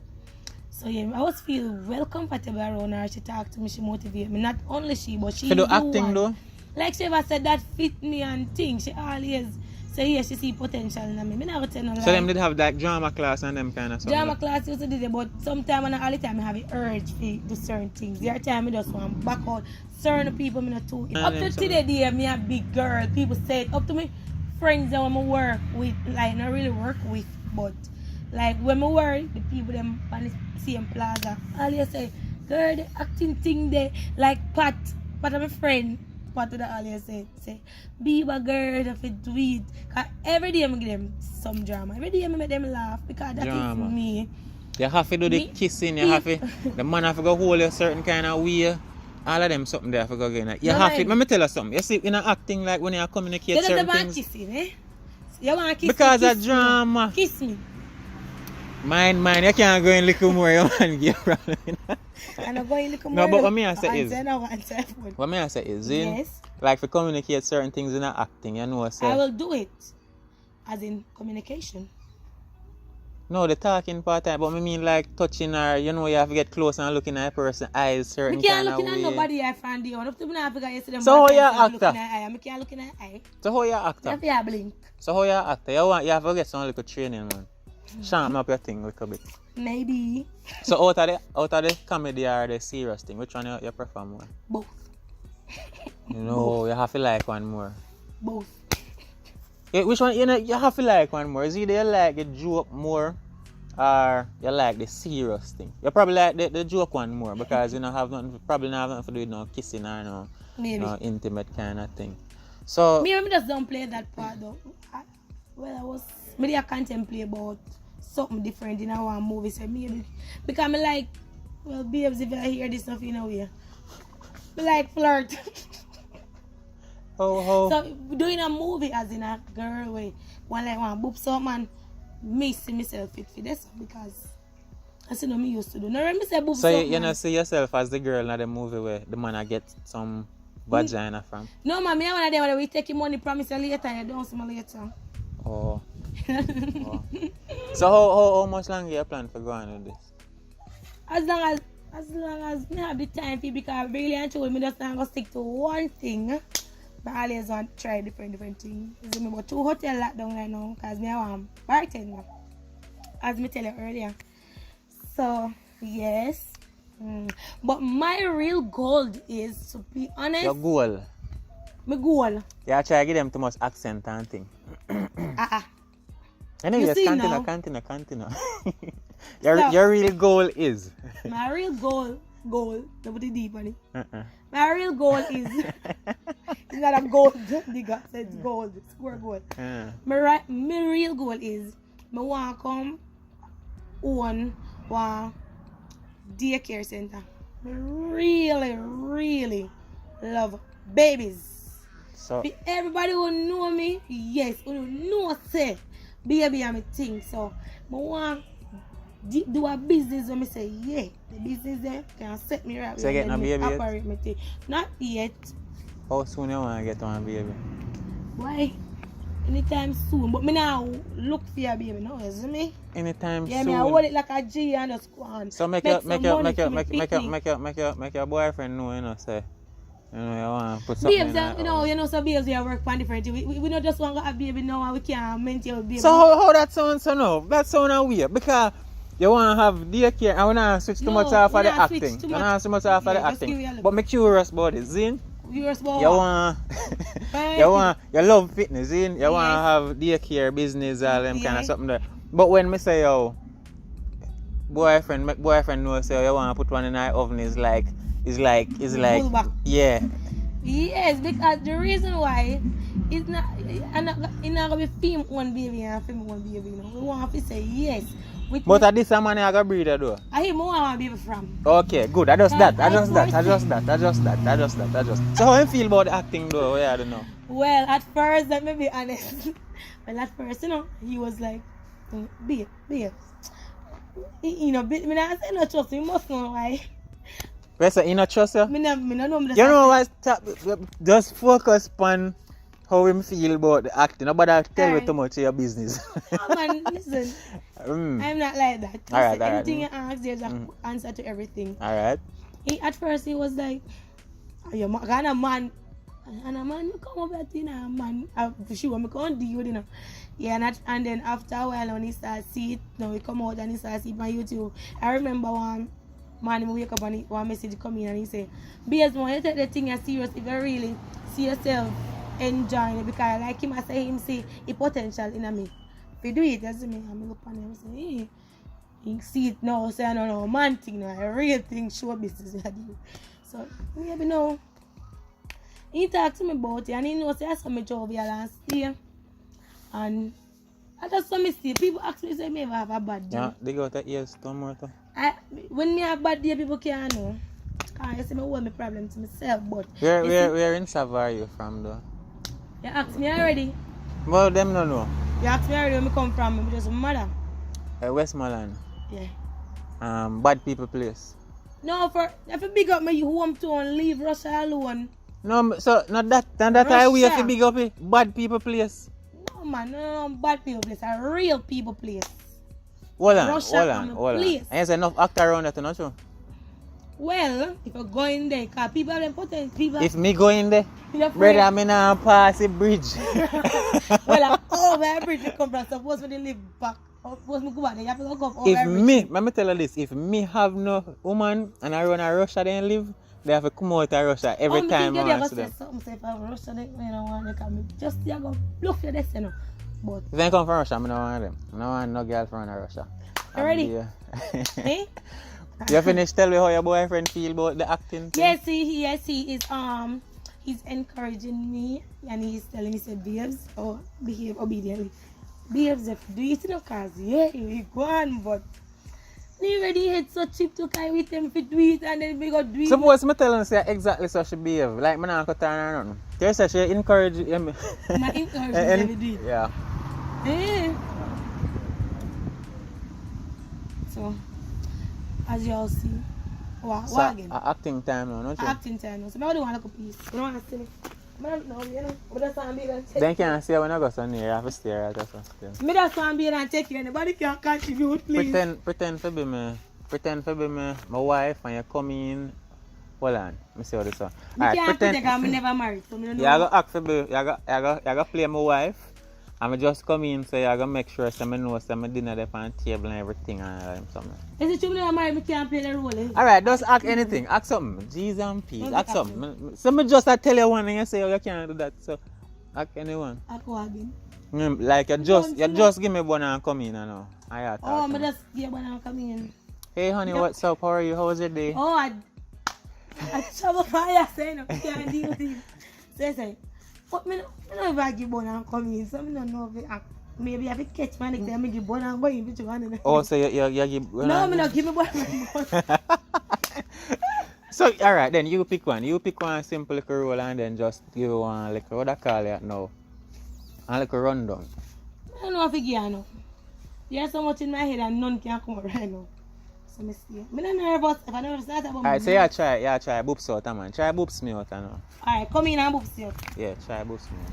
So yeah, I always feel well comfortable around her. She talked to me, she motivates me. Not only she, but she for the do acting one. though. Like she ever said that fit me and things. She always say yeah, she see potential in me. Me never tell no lie. So them did have like drama class and them kind of stuff. Drama class used to do it, but sometimes and all the time I have an urge to do certain things. There are times I just want to back out certain people me not too. Up to today, dear, me a big girl. People say it up to me friends that when I work with, like not really work with, but like when I work, the people them on the same plaza, all you say, girl, the acting thing there, like Pat of my friend. What did I always say, be a girl if it do it. Cause every day I give them some drama. Every day I make them laugh because that Drama. is me. You have to do the kissing, you have to, the man have to go hold you a certain kind of way. All of them something there for go again. You No, have to, like- let me tell you something. You see, in acting like when you communicate You don't certain want things. kissing, eh? You want to kiss Because me, of kiss drama. Me. Kiss me. Mine, you can't go in little more, you man get problem. And I'm going to look No, but what me I say is- Answer. What may I say is, in, Yes. like for communicate certain things in acting, you know, I say, will do it. As in communication. no, the talking part, but I mean like touching her, you know, you have to get close and looking at a person's eyes, certain I can't kind look of at way. nobody eye from the other. I forgot yesterday. So how you actor? I can't look in her eye. So how you I actor? have to blink. So how you actor? You have to get some little training, man. Sharpen up your thing a little bit. Maybe. So out of the comedy or the serious thing, which one you prefer more? Both. No, you have to like one more. Both. Yeah, which one, you have to like one more. Is either you like the joke more or you like the serious thing. You probably like the joke one more because you know probably not have nothing to do with no kissing or no, Maybe. no intimate kind of thing. So Me just don't play that part though. Maybe I contemplate about something different in our movie. So maybe because I'm like, well, babes, if I hear this stuff in a way, I like flirt. how So doing a movie as in a girl way, one like one boop someone, me see myself fit for this because I see no me used to do. No, me say boop so someone. you not see yourself as the girl in the movie where the man I get some vagina from? No, man, me one of them where we take your money, promise you later, and you don't see me later. Oh. Oh. So how much longer you plan for going with this? As long as me have the time for, because really and truly me just not gonna stick to one thing. But I always want to try different things. It's me about 2 hotel lockdown right now because me I want bartender. As me tell you earlier. So yes. But my real goal is to be honest. Your goal? My goal. Yeah, try to give them too much accent and thing. Anyways, see continue. Your real goal is? My real goal, nobody deep on it. Uh-uh. My real goal is, it's not a gold digger, it's gold, square gold. My real goal is, I want to come own one daycare center. I really, really love babies. So Everybody who know me, yes, who know say baby I'm a thing. So I want do a business when I say yeah, the business there can set me right. So you get no baby yet? Operate my thing. Not yet. how soon you want to get one baby? Why? Anytime soon. But me now look for a baby now, is me? Anytime Yeah, soon. me I hold it like a G and just go on. So make your boyfriend know, you know, say, you know, you want to put something Babes, in that you know, so babes we work on different. We don't just want to have baby now and we can't maintain a baby. So how that sounds so now? That sounds weird because you want to have daycare and we not switch too much off of the acting. You not switch much off of the acting. But me curious about it, Zin. Yours about You want, you love fitness, Zin. You want to have daycare business, all them kind of something there. But when me say yo, boyfriend knows say you want to put one in the oven is like, yeah. Yes, because the reason why it's not gonna be film one baby and film one baby. You know, we want to say yes. But at this time, I got breeder though. I hear more want baby from. Okay, good. I just that. So how you feel about the acting though? Yeah, I don't know. Well, at first, let me be honest. Well, at first, you know, he was like, babe. You know, me not say no trust. You must know why. Wait, so you not trust you? Me no know. You know what? Just focus on how you feel about the acting. Nobody tell you too much of your business. Oh man, listen. I'm not like that. Alright. Anything you ask, there's an answer to everything. Alright. At first, he was like, "You're kind of man." And a man, come over to a man. For sure, I can't deal with it. Yeah, and then after a while, when he started see it, we come out and he started see it on YouTube. I remember one man, he wake up and one message come in and he say, "Because when you take the thing as serious, if you really see yourself enjoying it, because like him, I say him see the potential in me. If you do it, that's me. I look on him and say, hey, you see it now, say I don't know, man thing now, a real thing, show business with you. So maybe no. He talked to me about it and he knows I saw me jovial and stay. And I just saw me see people ask me say me ever have a bad day. Yeah, they got the ears to more. When me have a bad day, people can't know. Because you see me hold my problem to myself, but where in Savoy are you from though? You asked me already. Well, them no know. You asked me already where I come from, I'm just a mother. Westmoreland. Yeah. Bad people place. No, if you big up my hometown, leave Russia alone. No, so not that I way if you big up it. Bad people place. No man, no bad people place, a real people place. Hold on. Place. And there's enough actor around that, not true? Well, if you go in there, because people have important people. If me go in there, brother, I'm not pass the bridge. Well, I'm over a bridge you come from, suppose when they live back. Suppose me go back there, you have to go up over if a bridge. let me tell you this, if me have no woman and I run a Russia then live, they have to come out of Russia every time I want to them. Something say if I Russia, they don't want to come. Just you go look for this, you know. But if I come from Russia, I don't want them. I don't want no girl from Russia. You ready? Eh? You finished tell me how your boyfriend feel about the acting thing? Yes, he is he's encouraging me and he's telling me, said, babes, behave obediently. Babes, if you do it in a cause, yeah, we go on, but he already had so cheap to carry with him if you do it and then we go do it. Suppose me tell him say exactly so she behave. Like me not cut her or nothing. They say she encourage him. My encouragement to do it. Yeah. Eh. So as you all see, what again? Acting time now, not you? Acting time now. So I don't want to look a piece. I don't want to see me. I don't know, you know. But that's why I'm being Then can't see when I go so near. I have to stare at us. Me that's why I'm being and take care. Anybody can contribute, please. Pretend to be me, my wife, and you come in. Hold on, let me see what this is. I can't pretend I'm never married, so I don't know. Yeah, I go act for be, I go play my wife. I'm just come in, so I gotta make sure I know my dinner there on the table and everything and something. Is it true I'm married? I can't play the role. Alright, just act anything. Act something. G's and P's. Act something. So me just tell you one and you say, oh, you can't do that. So act anyone. Act what again? Like you just give me one and come in and all. I just give one and come in. Hey honey, what's up? How are you? How was your day? Oh, I travel fire saying I can't deal with it. So I say, but I don't give one and come in, so I don't know if I act. Maybe I have to catch my neck, then I give one and go in between one. Oh, so you give... No, me not give me one. So, alright, then you pick one. You pick one simple little role and then just give one little, what I call it now? A little rundown. I don't know if I give you. There's so much in my head and none can come out right now. So I stay. I'm not nervous. If I'm nervous, that's about Alright, so you try boobs out, man. Try boobs me out now. Alright, come in and books you. Yeah, try boobs me out.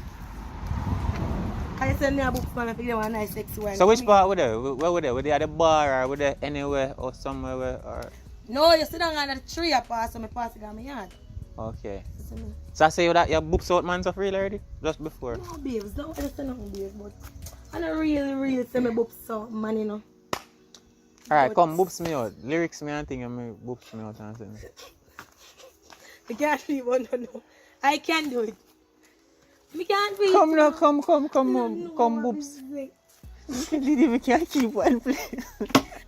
I send me a book man, I pick them one nice sexy one. So which part were they? Where were they? Were they at the bar or were they anywhere or somewhere or... No, you sit down on the tree I pass, so I pass it on my yard. Okay. So, So I say you that your boobs out man stuff really already? Just before? no babes, don't understand nothing babes, but I don't really say my boobs so man, you know. Alright, come boobs me out. Lyrics me and thing and me boobs me out and thing. I can't leave one, no. I can do it. We can't be. Come now, come boobs. We can't keep one place.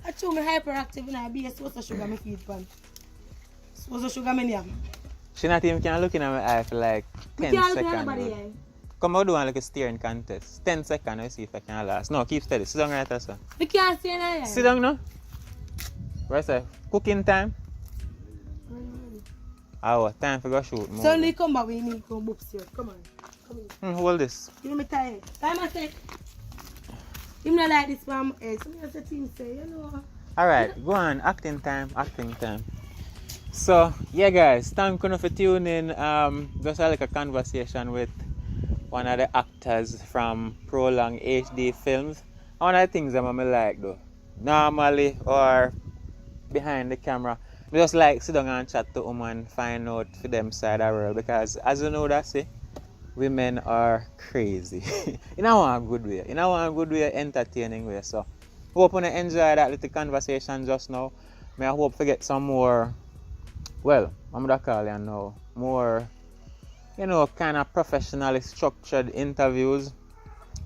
I told me hyperactive and I be a source of sugar my feet pan. Source of sugar my name. She not even can look in my eye for like 10 can't seconds. look at anybody eye. Come out do one like a staring contest. 10 seconds, I see if I can last. No, keep steady. Sit down right there, sir. We can't see an eye. Sit down now. Right sir. Cooking time. Our time for go shoot. More. So they come back we need to come books here. Come on. Come on. Hold this. Give me time. Time I say. Him not like this from head. So me say things say, you know. Alright, go on. Acting time. So, yeah guys, thank you for tuning in. Just like a conversation with one of the actors from Prolong HD Films. One of the things that I like though, normally or behind the camera, I just like sit down and chat to them and find out for them side of the world because as you know that say, women are crazy. In a good way, entertaining way. So hope you enjoy that little conversation just now. I hope to get some more, well, I'm gonna call it now, more, you know, kind of professionally structured interviews.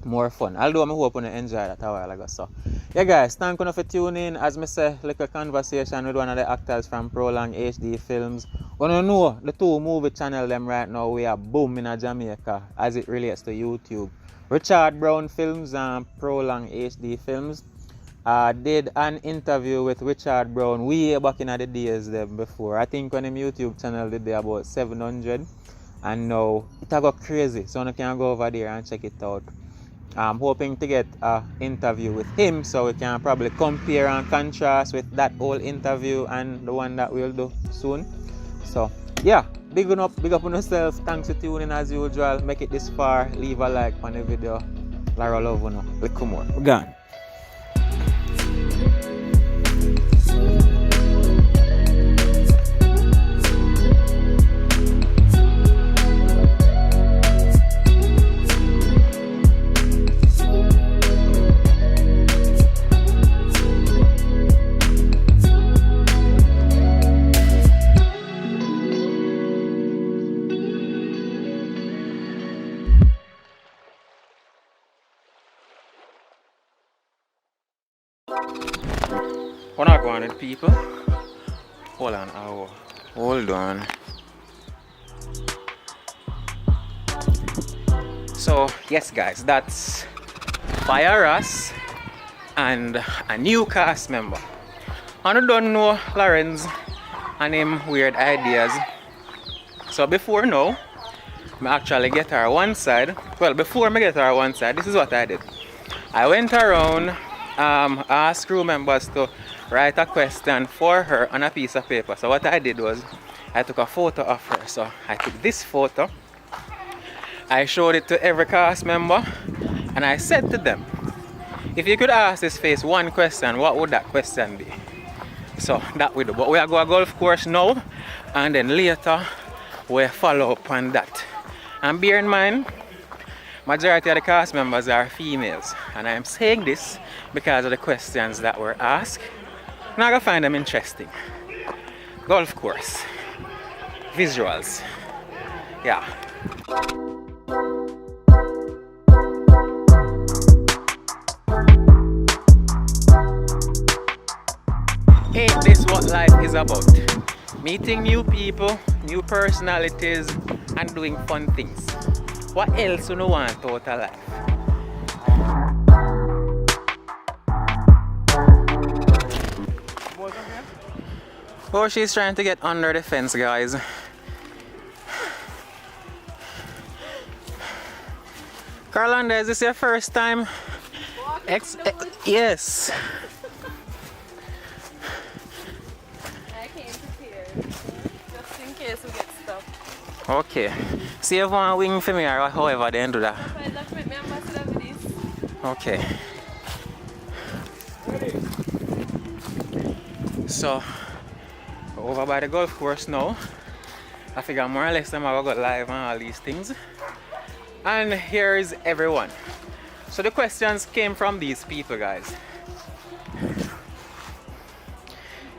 More fun. Although I hope you enjoy that a while ago. So yeah guys, thank you for tuning in. As I say, like a conversation with one of the actors from Prolong HD Films. You know the two movie channel them right now we are booming in Jamaica as it relates to YouTube. Richard Brown Films and Prolong HD Films did an interview with Richard Brown way back in the days them before. I think when the YouTube channel did there about 700 and now it got crazy. So you can go over there and check it out. I'm hoping to get an interview with him so we can probably compare and contrast with that whole interview and the one that we'll do soon. So yeah, big up on yourself. Thanks for tuning in as usual. Make it this far. Leave a like on the video. Lara love you know. Look more. We're gone. What are going on, people? Hold on, hold on. So yes guys, that's Virus and a new cast member. I don't know Lawrence and him weird ideas. So before now, I actually get her one side. Well, before I get her one side, this is what I did. I went around, asked crew members to write a question for her on a piece of paper. So what I did was, I took a photo of her. So I took this photo, I showed it to every cast member, and I said to them, if you could ask this face one question, what would that question be? So that we do. But we are going to golf course now, and then later we follow up on that. And bear in mind, majority of the cast members are females, and I am saying this because of the questions that were asked. And I find them interesting. Golf course, visuals, yeah. Ain't this what life is about? Meeting new people, new personalities, and doing fun things. What else do you want out of life? Oh, she's trying to get under the fence, guys. Carlanda, is this your first time? Yes. I came prepared, just in case we get stuck. Okay. Save one wing for me or however they do that. Okay. So, over by the golf course now. I figure more or less I'm gonna go live on all these things. And here is everyone. So the questions came from these people, guys.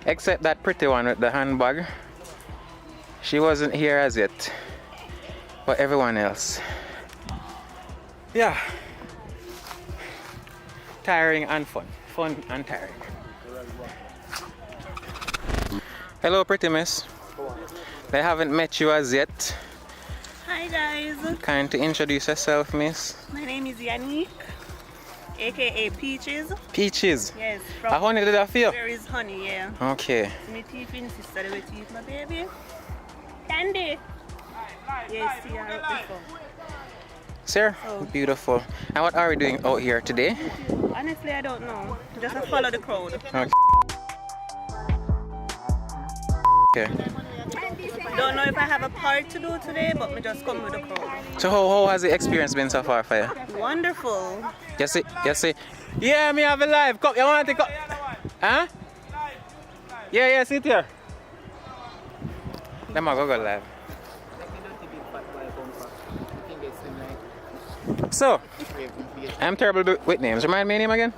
Except that pretty one with the handbag. She wasn't here as yet. But everyone else. Yeah. Tiring and fun. Fun and tiring. Hello, pretty miss. They haven't met you as yet. Hi guys, Kind to introduce yourself, miss. my name is Yannick, aka Peaches. Peaches. Yes, A from honey did I feel? where is honey, yeah. Okay. My teeth in sister, the teeth, my baby. Candy. Yes, see her up before. Sir, beautiful. And what are we doing out here today? Honestly, I don't know. Just to follow the crowd. Okay. Okay. Don't know if I have a part to do today, but me just come with the crowd. So how has the experience been so far for you? Wonderful. You see? Yeah, me have a live. Come, you want to come? Huh? Yeah, sit here. Let me go live. So, I'm terrible with names. Remind me your name again?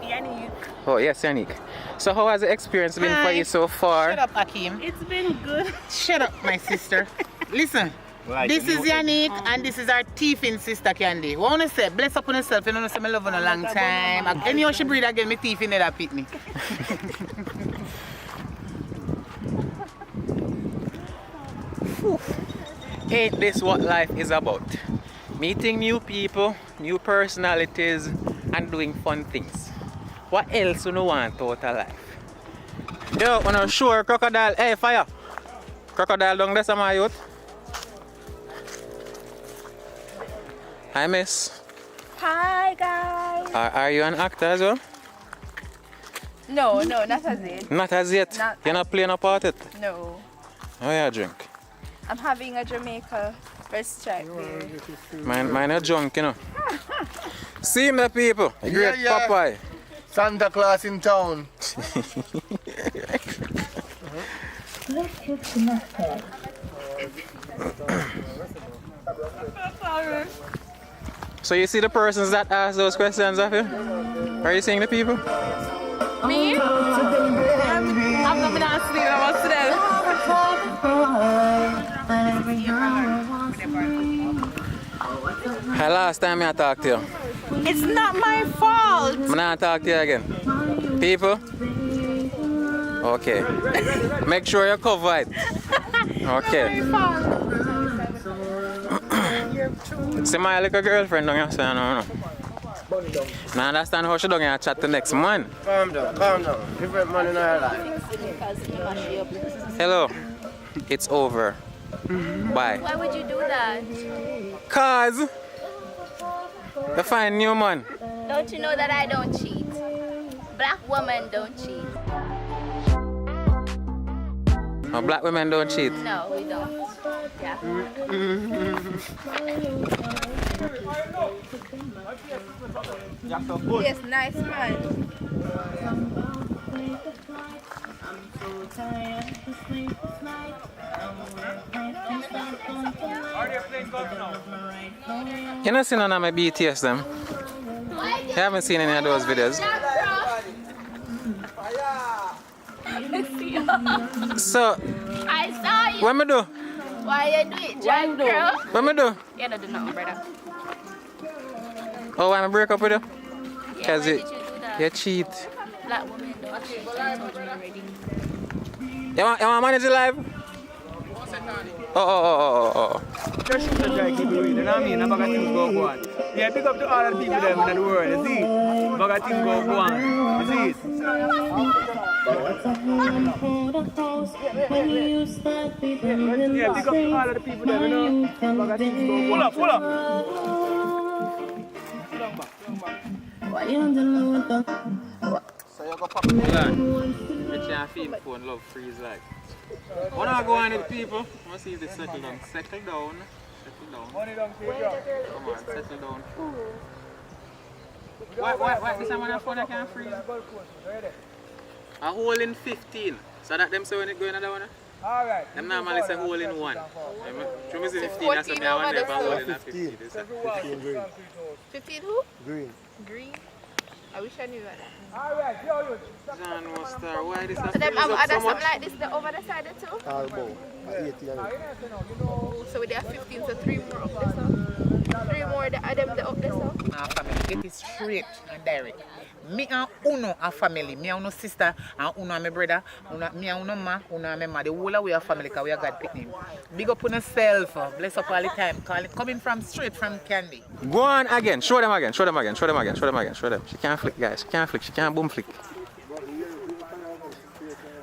Yannick. Oh, yes, Yannick. So how has the experience been for you so far? Shut up, Akeem. It's been good. Shut up, my sister. Listen, this is Yannick and this is our thiefing sister Candy. What I want to say, bless up on yourself, you know, say I love you a long time. And you should breathe again, my thief in there that pit me. Ain't this what life is about? Meeting new people, new personalities, and doing fun things. What else do you want out of life? Yo, when I'm sure crocodile, hey, fire! Crocodile down there, some of youth. Hi, miss. Hi guys. Are you an actor as well? No, not as it. Not as yet. Not You're not playing a part yet? No. Oh, yeah, drink. I'm having a Jamaica first strike there. Mine are drunk, you know. See me, people. A great Yeah. Popeye. Santa Claus in town. So you see the persons that ask those questions of you? Are you seeing the people? Me? I'm not gonna ask you about today. Last time I talked to you. It's not my fault. I'm not talk to you again. People? Okay. Make sure you cover it. Okay. See my little girlfriend down here, so I don't know. Now understand how she don't get chat to next man. Calm down. Different man in our life. Hello. It's over. Bye. Why would you do that? Cause you find new man. Don't you know that I don't cheat? Black women don't cheat. No, black women don't cheat. No, we don't. Yeah. Yes, nice man. You not seen none of my BTS them? You haven't seen any of those videos? So, I saw you. what me do? Why you do it, John girl? What me do? You don't do nothing, brother. Oh, why me break up with you? Yeah, why Cause did you do that? you cheat. Black women don't cheat. I told you already. You want manage the live? Oh. Just shoot the try keep it real, you know what I mean? A bag of things go on. Yeah, pick up to all the people them in the world, you see? Bag of things go on, you see it? Yeah, pick up all of the people there, you know. Bag of things go. Pull up, pull up. So you go pop it. Hold on. Rich and fiend phone love freeze like. When I go on with the people, I want to see if they settle down. Settle down. Settle down. Come on, settle down. Why this time on the phone I can't freeze? A hole in 15. So that them say when it go in another one? Alright. Them normally say hole in 1. Show me 15, that's what I want there, but hole in 15. 15 green. 15 who? Green. Green. I wish I knew that. Alright, yo. John Mustard, why this So has them freeze up have so something much? like this over the side too? Talbot. 18 and So we have 15, so 3 more up there, so 3 more that are them the up there, so. Our family, get it straight and direct. Me and Uno are family. Me and Uno sister and Uno and my brother. Me and Uno ma, Uno and my ma. The whole of we are family because we are God picking. Big up on yourself. Bless up all the time. Call it coming from straight from Candy. Go on again. Show them again. Show them again. Show them again. Show them again. Show them. She can't flick, guys. She can't flick. She can't boom flick.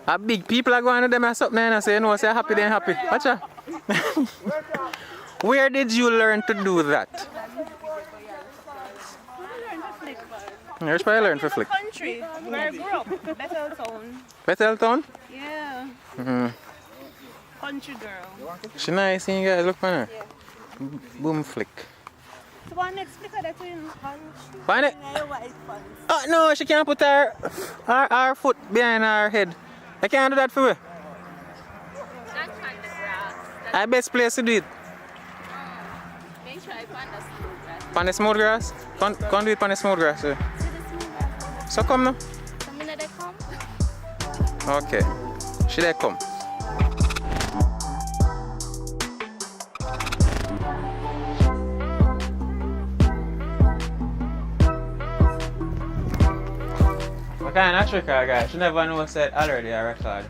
A big people are going to them as up there and say, no, say happy, then happy. Watch out. Where did you learn to do that? Where's where I learned to flick? Country, where I grew up, Betheltown. Betheltown? Yeah. Country girl. She nice, you guys. Look on her. Yeah. Boom flick. So one next flick of that in country. Find it? White pants. Oh no, she can't put her foot behind her head. I can't do that for her. That's on the grass. I best place to do it. Make sure I find the smooth grass. On the smooth grass? Can't do it on the smooth grass. So come now. The minute they come. Okay. Should I come? What kind of trick I got? She never know said already I record.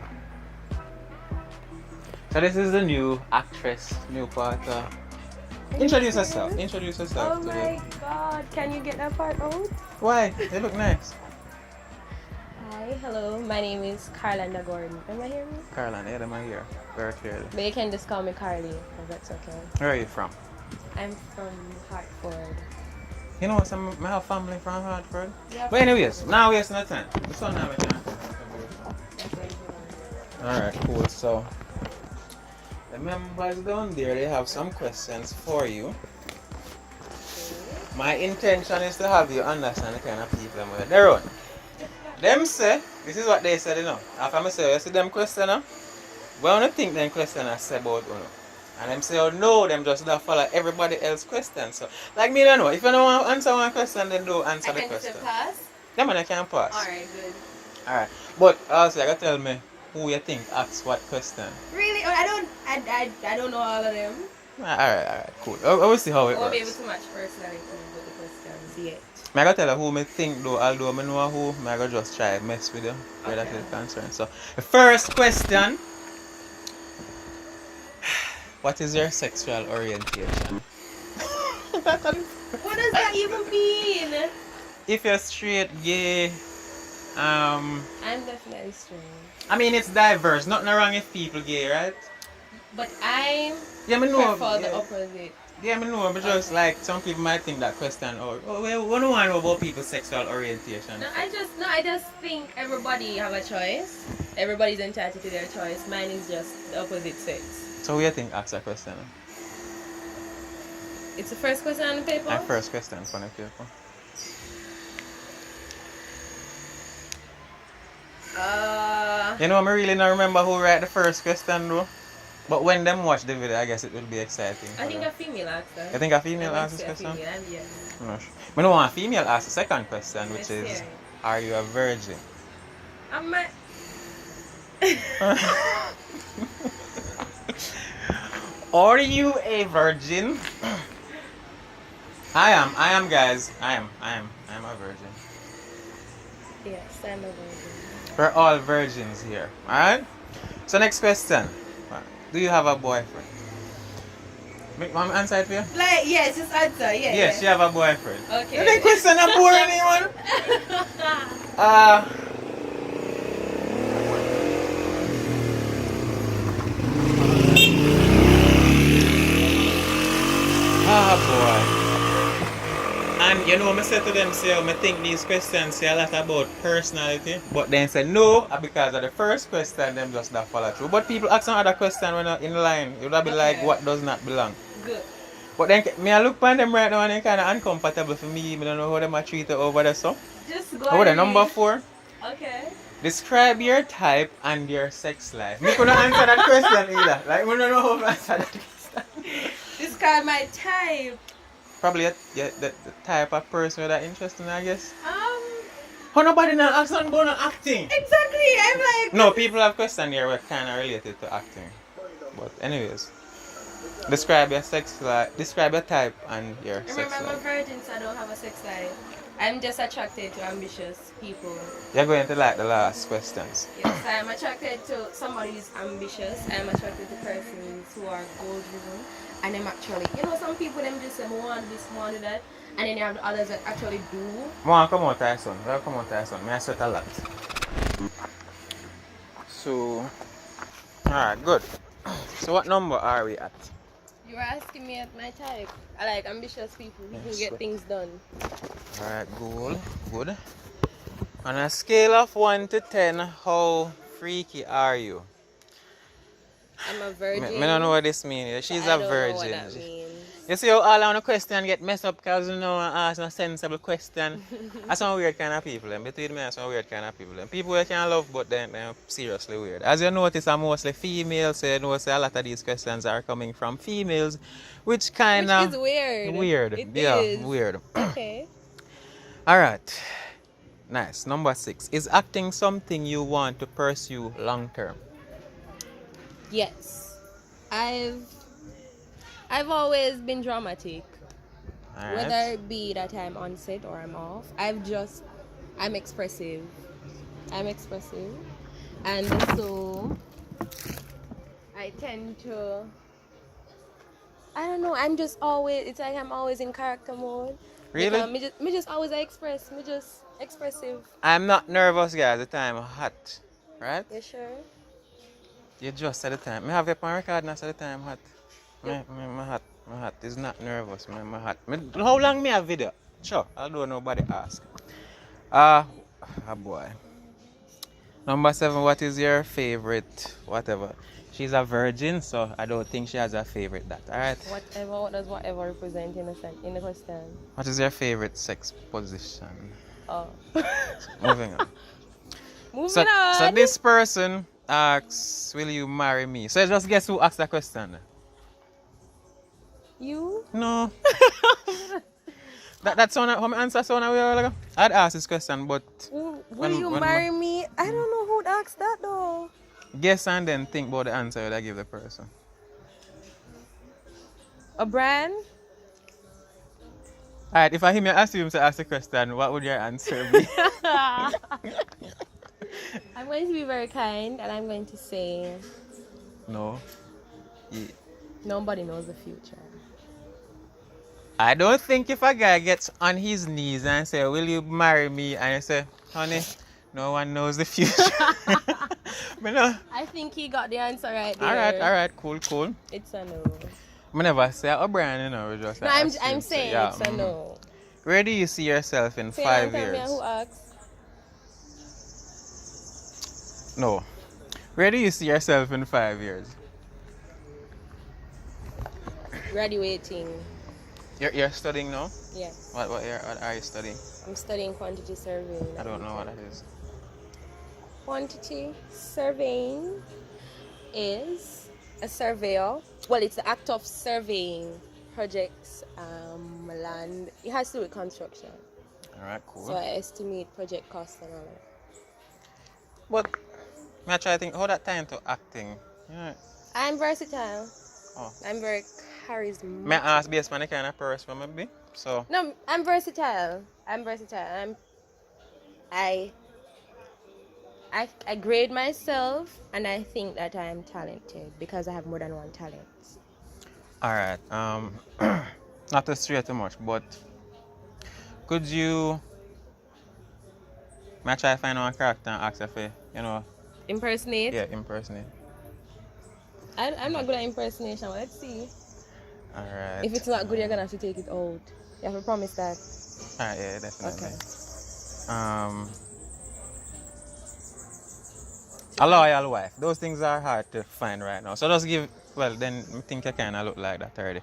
So this is the new actress, new part. Introduce yourself. Introduce yourself. Oh my god, can you get that part out? Why? They look nice. Hi, hello, my name is Carlanda Gordon. Am I hearing me? Caroline, yeah, them are here. Very clearly. But you can just call me Carly, if that's okay. Where are you from? I'm from Hartford. You know, I have family from Hartford. Yeah. But anyways, now waste no time. The sun have a time. Alright, cool. So the members down there, they have some questions for you. My intention is to have you understand the kind of people they're on. Them say, this is what they said, you know. After I say, you see them question, well, I don't think them question I say about you know. And them say, oh no, them just don't follow everybody else's questions. So, like me, don't know. If you don't want to answer one question, then don't answer the question. Pass? Them man, I can pass. Alright, good. Alright. But also, you gotta tell me who you think asks what question. Really? I don't know all of them. Alright, cool. I will see how it I won't be works. able to match personality with the questions yet. I gotta tell you who me think though, although I know who, I gotta just try to mess with you where that is concerned. So, the first question. What is your sexual orientation? What does that even mean? If you're straight, gay, I'm definitely straight. I mean it's diverse, nothing wrong if people gay, right? But I'm Yeah, I know. prefer the opposite. Yeah, I know, but just like some people might think that question or we don't want to know about people's sexual orientation. No, I just think everybody have a choice. Everybody's entitled to their choice. Mine is just the opposite sex. So what do you think ask that question? It's the first question on the paper? My first question on the paper. You know, I really don't remember who write the first question though. But when them watch the video, I guess it will be exciting. I think a female asked that. You think a female asked this question? Female, and yes. No. I know a female asked the second question, which is, Yes, are you a virgin? I'm a... Are you a virgin? I am guys. I am a virgin. Yes, I'm a virgin. We're all virgins here. Alright? So next question. Do you have a boyfriend? Mom answer it for you? Like, yes, just answer, yeah. Yes, she have a boyfriend. Okay. You think question not boring anyone? you know, I said to them, say, I think these questions say a lot about personality. But then say no, because of the first question, them just not follow through. But people ask some other question when in line, it would be like, what does not belong? Good. But then, me I look on them right now and they're kind of uncomfortable for me. I don't know how them are treated over there, so. Just go Over there, ahead. number 4. Okay. Describe your type and your sex life. Me couldn't answer that question either. Like, we don't know how to answer that question. Describe my type. Probably the type of person that interesting, I guess. How nobody now ask on about acting? Exactly. I'm like. No, people have questions here were kind of related to acting. But anyways, describe your sex life. Describe your type and your sex Remember, I'm a life. virgin, so I don't have a sex life. I'm just attracted to ambitious people. You're going to like the last questions. Yes, I am attracted to somebody who's ambitious. I am attracted to persons who are goal driven. And I'm actually, you know, some people them just say, I want this, I want that. And then you have the others that actually do. Come out, Tyson. Come out, Tyson. I sweat a lot. So, alright, good. So, what number are we at? You were asking me at my type. I like ambitious people who can get things done. Alright, cool. Good. On a scale of 1 to 10, how freaky are you? I'm a virgin. I don't know what this means. She's a virgin. Know what that means. You see how all on the question get messed up because you know I ask a sensible question. That's some weird kind of people. Between me and some weird kind of people. People you can love but then they're seriously weird. As you notice, I'm mostly female, so you notice a lot of these questions are coming from females, which kind of is weird. Weird. It yeah, is. weird. Okay. Alright. Nice. Number 6. Is acting something you want to pursue long term? Yes. I've always been dramatic. Alright. Whether it be that I'm on set or I'm off. I'm expressive. And so I tend to, I don't know, it's like I'm always in character mode. Really? Me just always express. Me just expressive. I'm not nervous, guys. The time hot. Right? You sure? You just at the time. I have it on record now at the time hot. My hot. It's not nervous. My hot. How long me have video? Sure. I don't nobody ask. Boy. Number 7, what is your favorite whatever? She's a virgin, so I don't think she has a favorite that. Alright? What does whatever represent in the question? What is your favorite sex position? Oh. Moving on. Moving on. So this person asks, will you marry me? So just guess who asked that question? You? No. That's one how my answer sound away a while ago. I'd ask this question, but will you marry me? I don't know who'd ask that though. Guess and then think about the answer that I give the person. A brand? Alright, if I hear me assume to ask the question, what would your answer be? I'm going to be very kind and I'm going to say No. Yeah. Nobody knows the future. I don't think if a guy gets on his knees and say, will you marry me? And you say, honey, no one knows the future. I think he got the answer right there. Alright, cool. It's a no. I never say O'Brien, you know, we just No, I'm saying it's a no. Where do you see yourself in 5 years? Who asked? No. Where do you see yourself in 5 years? Graduating. You're studying now? Yes. What are you studying? I'm studying quantity surveying. I don't know what that is. Quantity surveying is a surveyor. Well, it's the act of surveying projects, land. It has to do with construction. Alright, cool. So I estimate project costs and all that. But I try to think how that time to acting. Yeah. I'm versatile. Oh. I'm very charismatic. May I ask based on the kind of person I be? So No, I'm versatile. I grade myself and I think that I am talented because I have more than one talent. alright. Not to stray too much, but could you may I try to find one character and ask if Impersonate? Yeah, impersonate. I'm not good at impersonation. Let's see. Alright. If it's not good, you're gonna have to take it out. You have to promise that. Yeah, definitely. Okay. A loyal wife. Those things are hard to find right now. So just give. Well, then I think you kind of look like that already.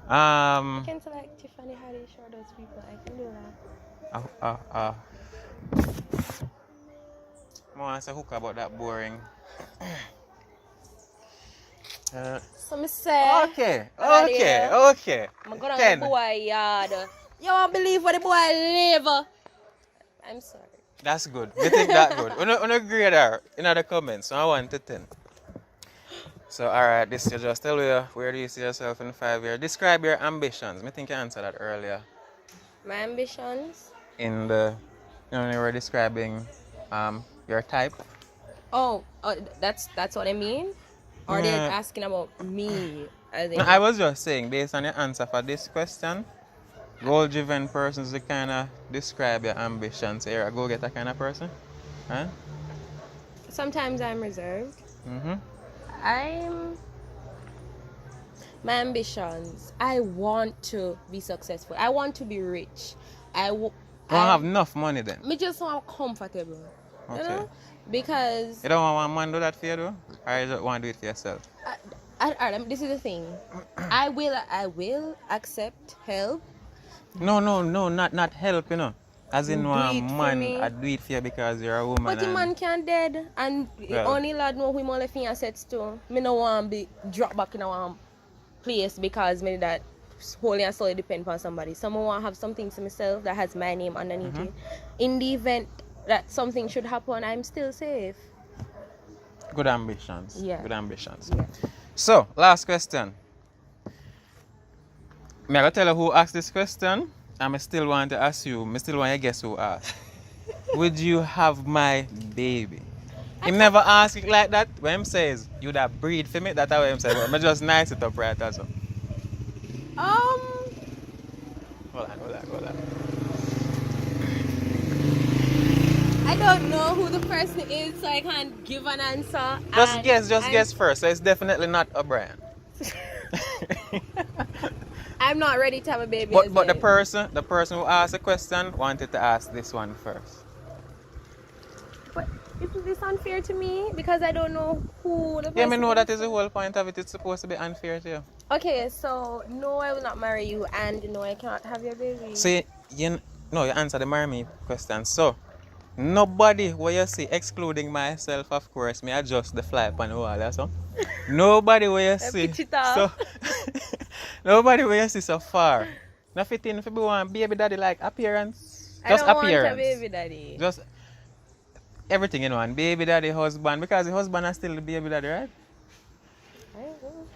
I can select Tiffany Haddish or those people. I can do that. I want to hook about that boring. So me say. Okay. I'm gonna go 10. the boy yard. You won't believe what the boy live. I'm sorry. That's good. You think that good? On a grade there in the comments. So I 1 to 10. So alright, this you just tell me where do you see yourself in 5 years? Describe your ambitions. I think you answered that earlier. My ambitions? In the you were describing your type. Oh, that's what I mean? Or they're asking about me? As in... No, I was just saying, based on your answer for this question, goal-driven persons to kind of describe your ambitions. Here, a go-getter kind of person? Huh? Sometimes I'm reserved. Mm-hmm. My ambitions. I want to be successful. I want to be rich. I don't have enough money then? Me just want comfortable. Okay. You know? Because... You don't want one man to do that for you though? Or you just want to do it for yourself? This is the thing. I will accept help. No, not help, you know. As in one man, I do it for you because you're a woman. But the man can't dead and only lad know who more in assets too. Me no want be drop back in one place because me that wholly and solely depend on somebody. Someone want to have something to myself that has my name underneath it. In the event that something should happen, I'm still safe. Good ambitions. Yeah. Good ambitions. Yeah. So, last question. I'm going to tell you who asked this question. And I still want to assume, I still want to guess who asked. Would you have my baby? He never asked it like that. When he says, you'd have breed for me, that's how he says. But I just nice it up right also. Hold on. I don't know who the person is, so I can't give an answer. Just guess first. So it's definitely not O'Brien. I'm not ready to have a baby. But the person who asked the question wanted to ask this one first. But isn't this unfair to me? Because I don't know who the person Yeah, I know is. that is the whole point of it. It's supposed to be unfair to you. Okay, so no, I will not marry you, and no, I cannot have your baby. So you answer the marry me question. So nobody what you see, excluding myself, of course, me adjust the fly up on the wall or so. Nobody where you see. So nobody where you see so far. Nothing if you want baby daddy like appearance. Just I don't appearance. want a baby daddy. Just everything, and baby daddy, husband, because the husband is still the baby daddy, right?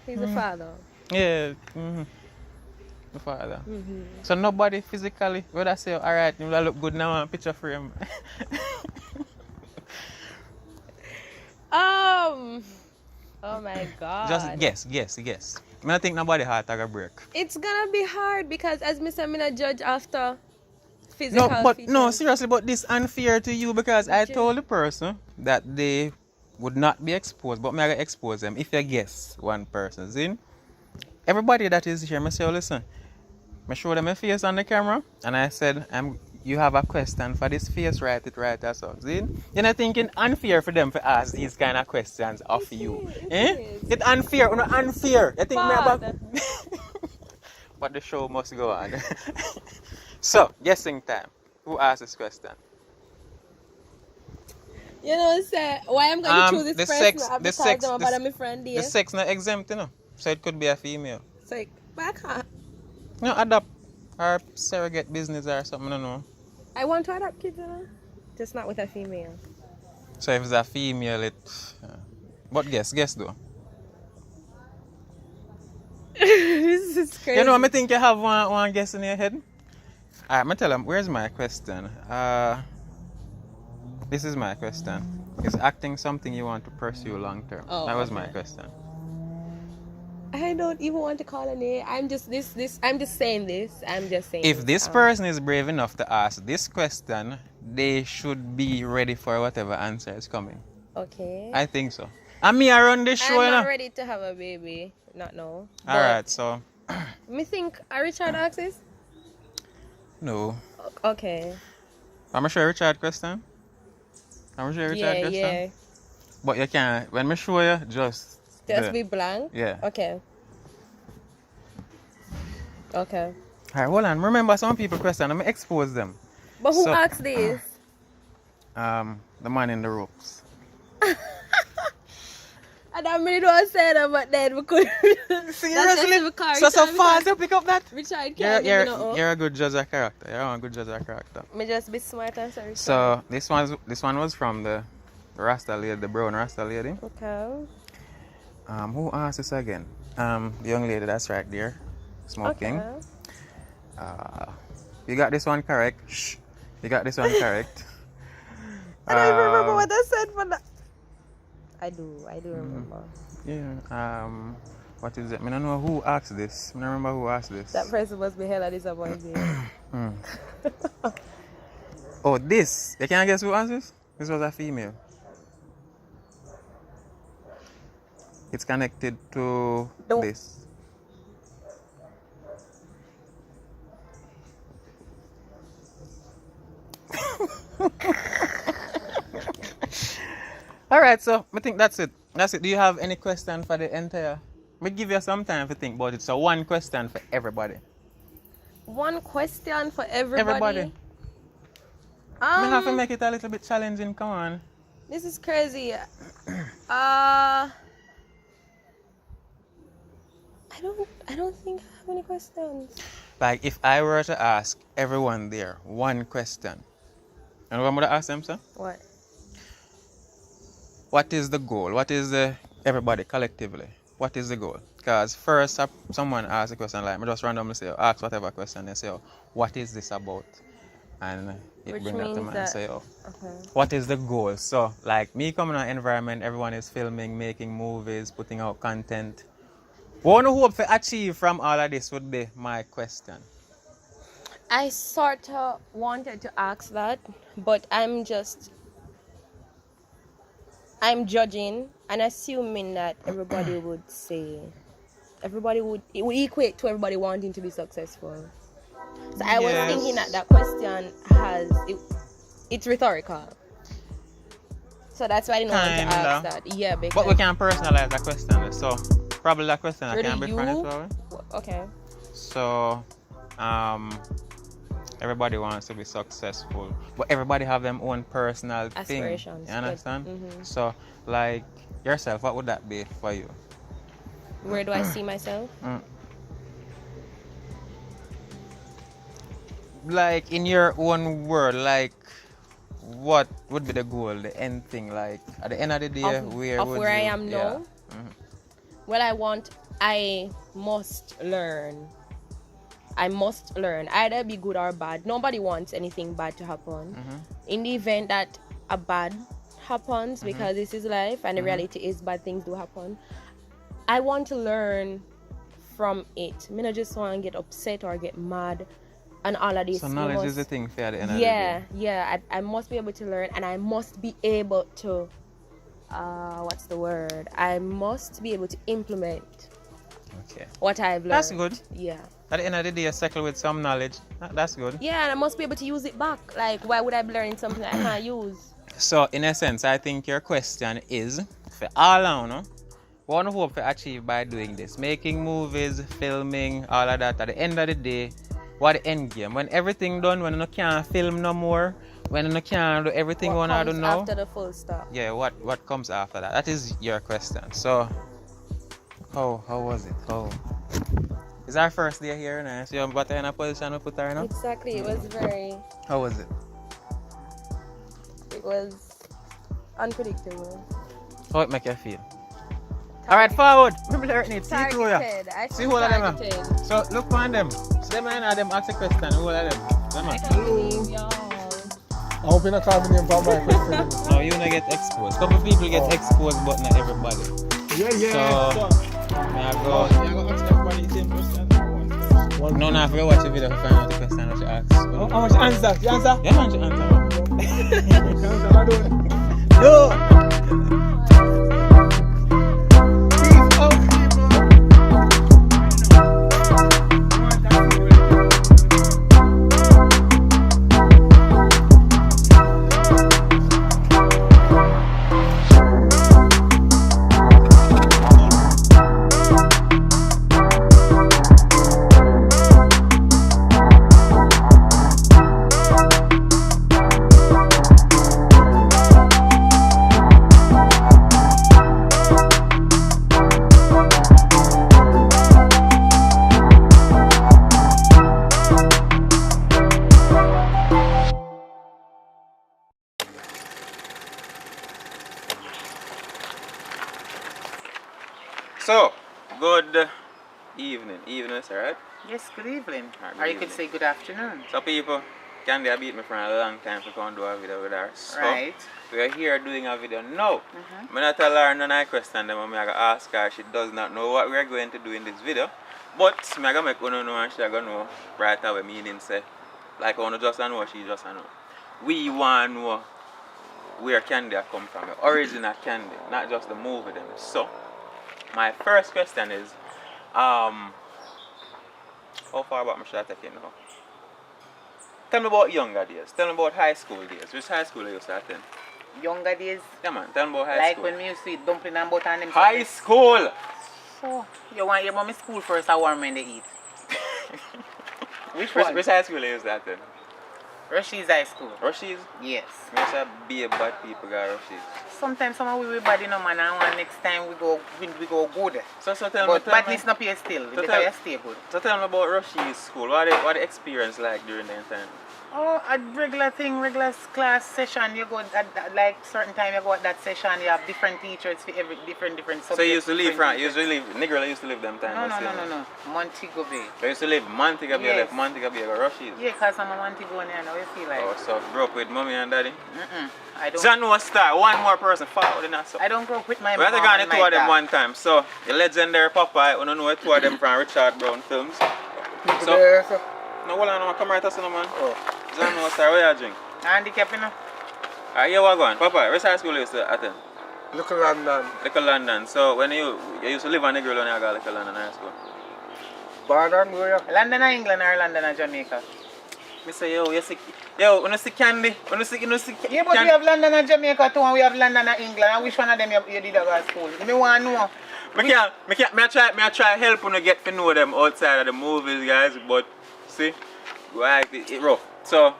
He's the father. Yeah. The father. So nobody physically would I say, alright, you look good now on picture frame. Oh my god. Just guess. I don't think nobody heart a break. It's gonna be hard because as Mr. Mina judge after physical features. No, seriously, but this unfair to you because I told the person that they would not be exposed, but I expose them if you guess one person. See? Everybody that is here, I say, listen, I show them a face on the camera and I said, you have a question for this face, write it right or so. See? You're not thinking unfair for them to ask these kind of questions of you. It's unfair, unfair. You think me about but the show must go on. So, guessing time. Who asked this question? You know, say why I'm going to choose this person because I'm about my friend here. The sex not exempt, you know. So it could be a female. So but I can't. No, adopt or surrogate business or something, I don't know. I want to adopt kids, just not with a female. So if it's a female, but guess though. This is crazy. You know, I think you have one guess in your head. Alright, I'm tell them, where's my question? This is my question. Is acting something you want to pursue long term? That was my question. I don't even want to call a name. I'm just saying this. If this person is brave enough to ask this question, they should be ready for whatever answer is coming. Okay. I think so. And me around this show, I'm not ready to have a baby. Not now. Alright, so me think Richard asks this? No. Okay. I'm sure Richard question. I'm sure Richard question. Yeah. But you can't. When I show you, just Be blank? Yeah. Okay. Okay. Alright, hold on. Remember some people question. I'm expose them. But who asked this? The man in the ropes. And I really don't say that, but then we could. Seriously? So fast you pick up that? Richard You're a good judge of character. You're a good judge of character. Me just be smart and sorry. So this one was from the Rasta lady, the brown Rasta lady. Okay. Who asked this again? The young lady that's right there, smoking. Okay. You got this one correct. Shh. You got this one correct. I don't even remember what I said, but I do remember. Yeah. What is it? I don't know who asked this. I don't remember who asked this. That person must be hella disappointed. Oh, this. You can't guess who asked this? This was a female. It's connected to this. Alright, so I think that's it. That's it. Do you have any question for the entire? We give you some time to think about it. So one question for everybody. One question for everybody. We have to make it a little bit challenging. Come on. This is crazy. I don't think I have any questions. Like if I were to ask everyone there one question, and what I'm gonna ask them, sir? What? What is the goal? What is the everybody collectively? What is the goal? Because first someone asks a question like, I just randomly say, ask whatever question, they say, oh, what is this about? And it brings up to mind and say, oh, okay. What is the goal? So like me coming in an environment, everyone is filming, making movies, putting out content. What do you hope to achieve from all of this would be my question. I sort of wanted to ask that, but I'm judging and assuming that everybody would equate to everybody wanting to be successful. So I was thinking that question it's rhetorical. So that's why I didn't want to ask that. Yeah, because but we can personalize that question. So probably that question I can be from as well. Okay. So everybody wants to be successful, but everybody have their own personal aspirations. Thing. You understand? Mm-hmm. So, like yourself, what would that be for you? Where do I see myself? Like in your own world, like what would be the goal, the end thing? Like at the end of the day, where I am now? Yeah. Mm-hmm. Well, I must learn. Either be good or bad. Nobody wants anything bad to happen. Mm-hmm. In the event that a bad happens, because this is life and the reality is bad things do happen, I want to learn from it. I don't just want to get upset or get mad and all of this. So knowledge is the thing for the end of the day. Yeah. I must be able to learn, and I must be able to I must be able to implement what I've learned. That's good. Yeah. At the end of the day, settle with some knowledge. That's good. Yeah, and I must be able to use it back. Like, why would I be learning something that I can't use? So, in a sense, I think your question is, for all I know, what do you hope to achieve by doing this? Making movies, filming, all of that. At the end of the day, what the end game? When everything done, when you can't film no more, when you can't do everything you want to do now. After the full stop. Yeah, what comes after that? That is your question. So, how was it? It's our first day here, and so what in a position to put her in? Exactly, it was very... How was it? It was unpredictable. How it make you feel? Alright, forward. People are need. See through ya. See who are them. So look on them. So them and them ask a question. Who are them? I hope you not call me name for my question. No, you not get exposed. Couple people get exposed, but not everybody. Yeah. So I go ask everybody the same question. No, I forgot watch the video to find out the question that you ask. How much answer? You answer? Yeah, man, you answer. No. So, good evening. Evening, sir, right? Yes, good evening. Alright, Or you good could evening. say good afternoon. So people, Candy beat me for a long time to come do a video with her. So, Right. we are here doing a video now. I'm not tell her none of the question them, I'm going to ask her. She does not know what we are going to do in this video. But I'm going to make her know and she's going to know right away, meaning say, like I want to just know, she just know. We want to know where Candy come from, the origin of Candy, not just the movie them. So, my first question is, how far back should I take it now? Tell me about younger days. Tell me about high school days. Which high school you used to attend? Younger days? Yeah man, tell me about high like school. Like when we used to eat dumpling and butter and them. High school! So, you want your mommy school first or warm when they eat? Which one? Which high school you used to attend? Rushie's High School. Rushie's? Yes. I used to be a bad people go Rushie's. Sometimes some we bad you know man and next time we go good. So tell but me. badness not pay still. So Better you stay good. So tell me about Rushie's school. What the experience like during that time? Oh, a regular thing, regular class session. You go at like certain time you go at that session. You have different teachers for every different subjects. So you used to live from Negrola used to live them time. No. Montego Bay. So you used to live Montego Bay, yes. like Montego Bay or Rushie's? Yeah, because I'm a Montego now. How you feel like? Oh, so grew up with mommy and daddy? I don't. So no star, one more person forward in that. So. I don't grow up with my mom. We had to go on the two of them one time. So the legendary Popeye, you know two of them from Richard Brown films. So no, hold on, come right us no man. Oh. Zan no star, where you drink? Handicap, you know. Alright, here we going. Popeye, which high school you used to attend? Little London. Little London. So when you used to live on the girl when you got Little London High School? Born and grew up. London or England or London or Jamaica? Me say you see Candy, you see yeah, but we have London and Jamaica too, and we have London and England. And which one of them you did go to school? Me want to know. I try help you get to know them outside of the movies, guys. But see, right, it rough. So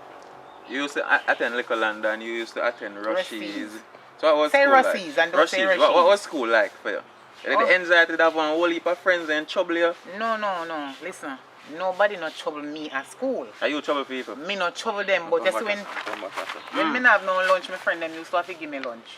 you used to attend Little London, you used to attend Rushie's. So what was say school Rushie's like? and don't say Rushie's. What was school like for you? Did you enjoy to have one whole heap of friends and trouble you? No. Listen. Nobody not trouble me at school. Are you trouble people? Me not trouble them, but just when me not have no lunch, my friend them used to have to give me lunch.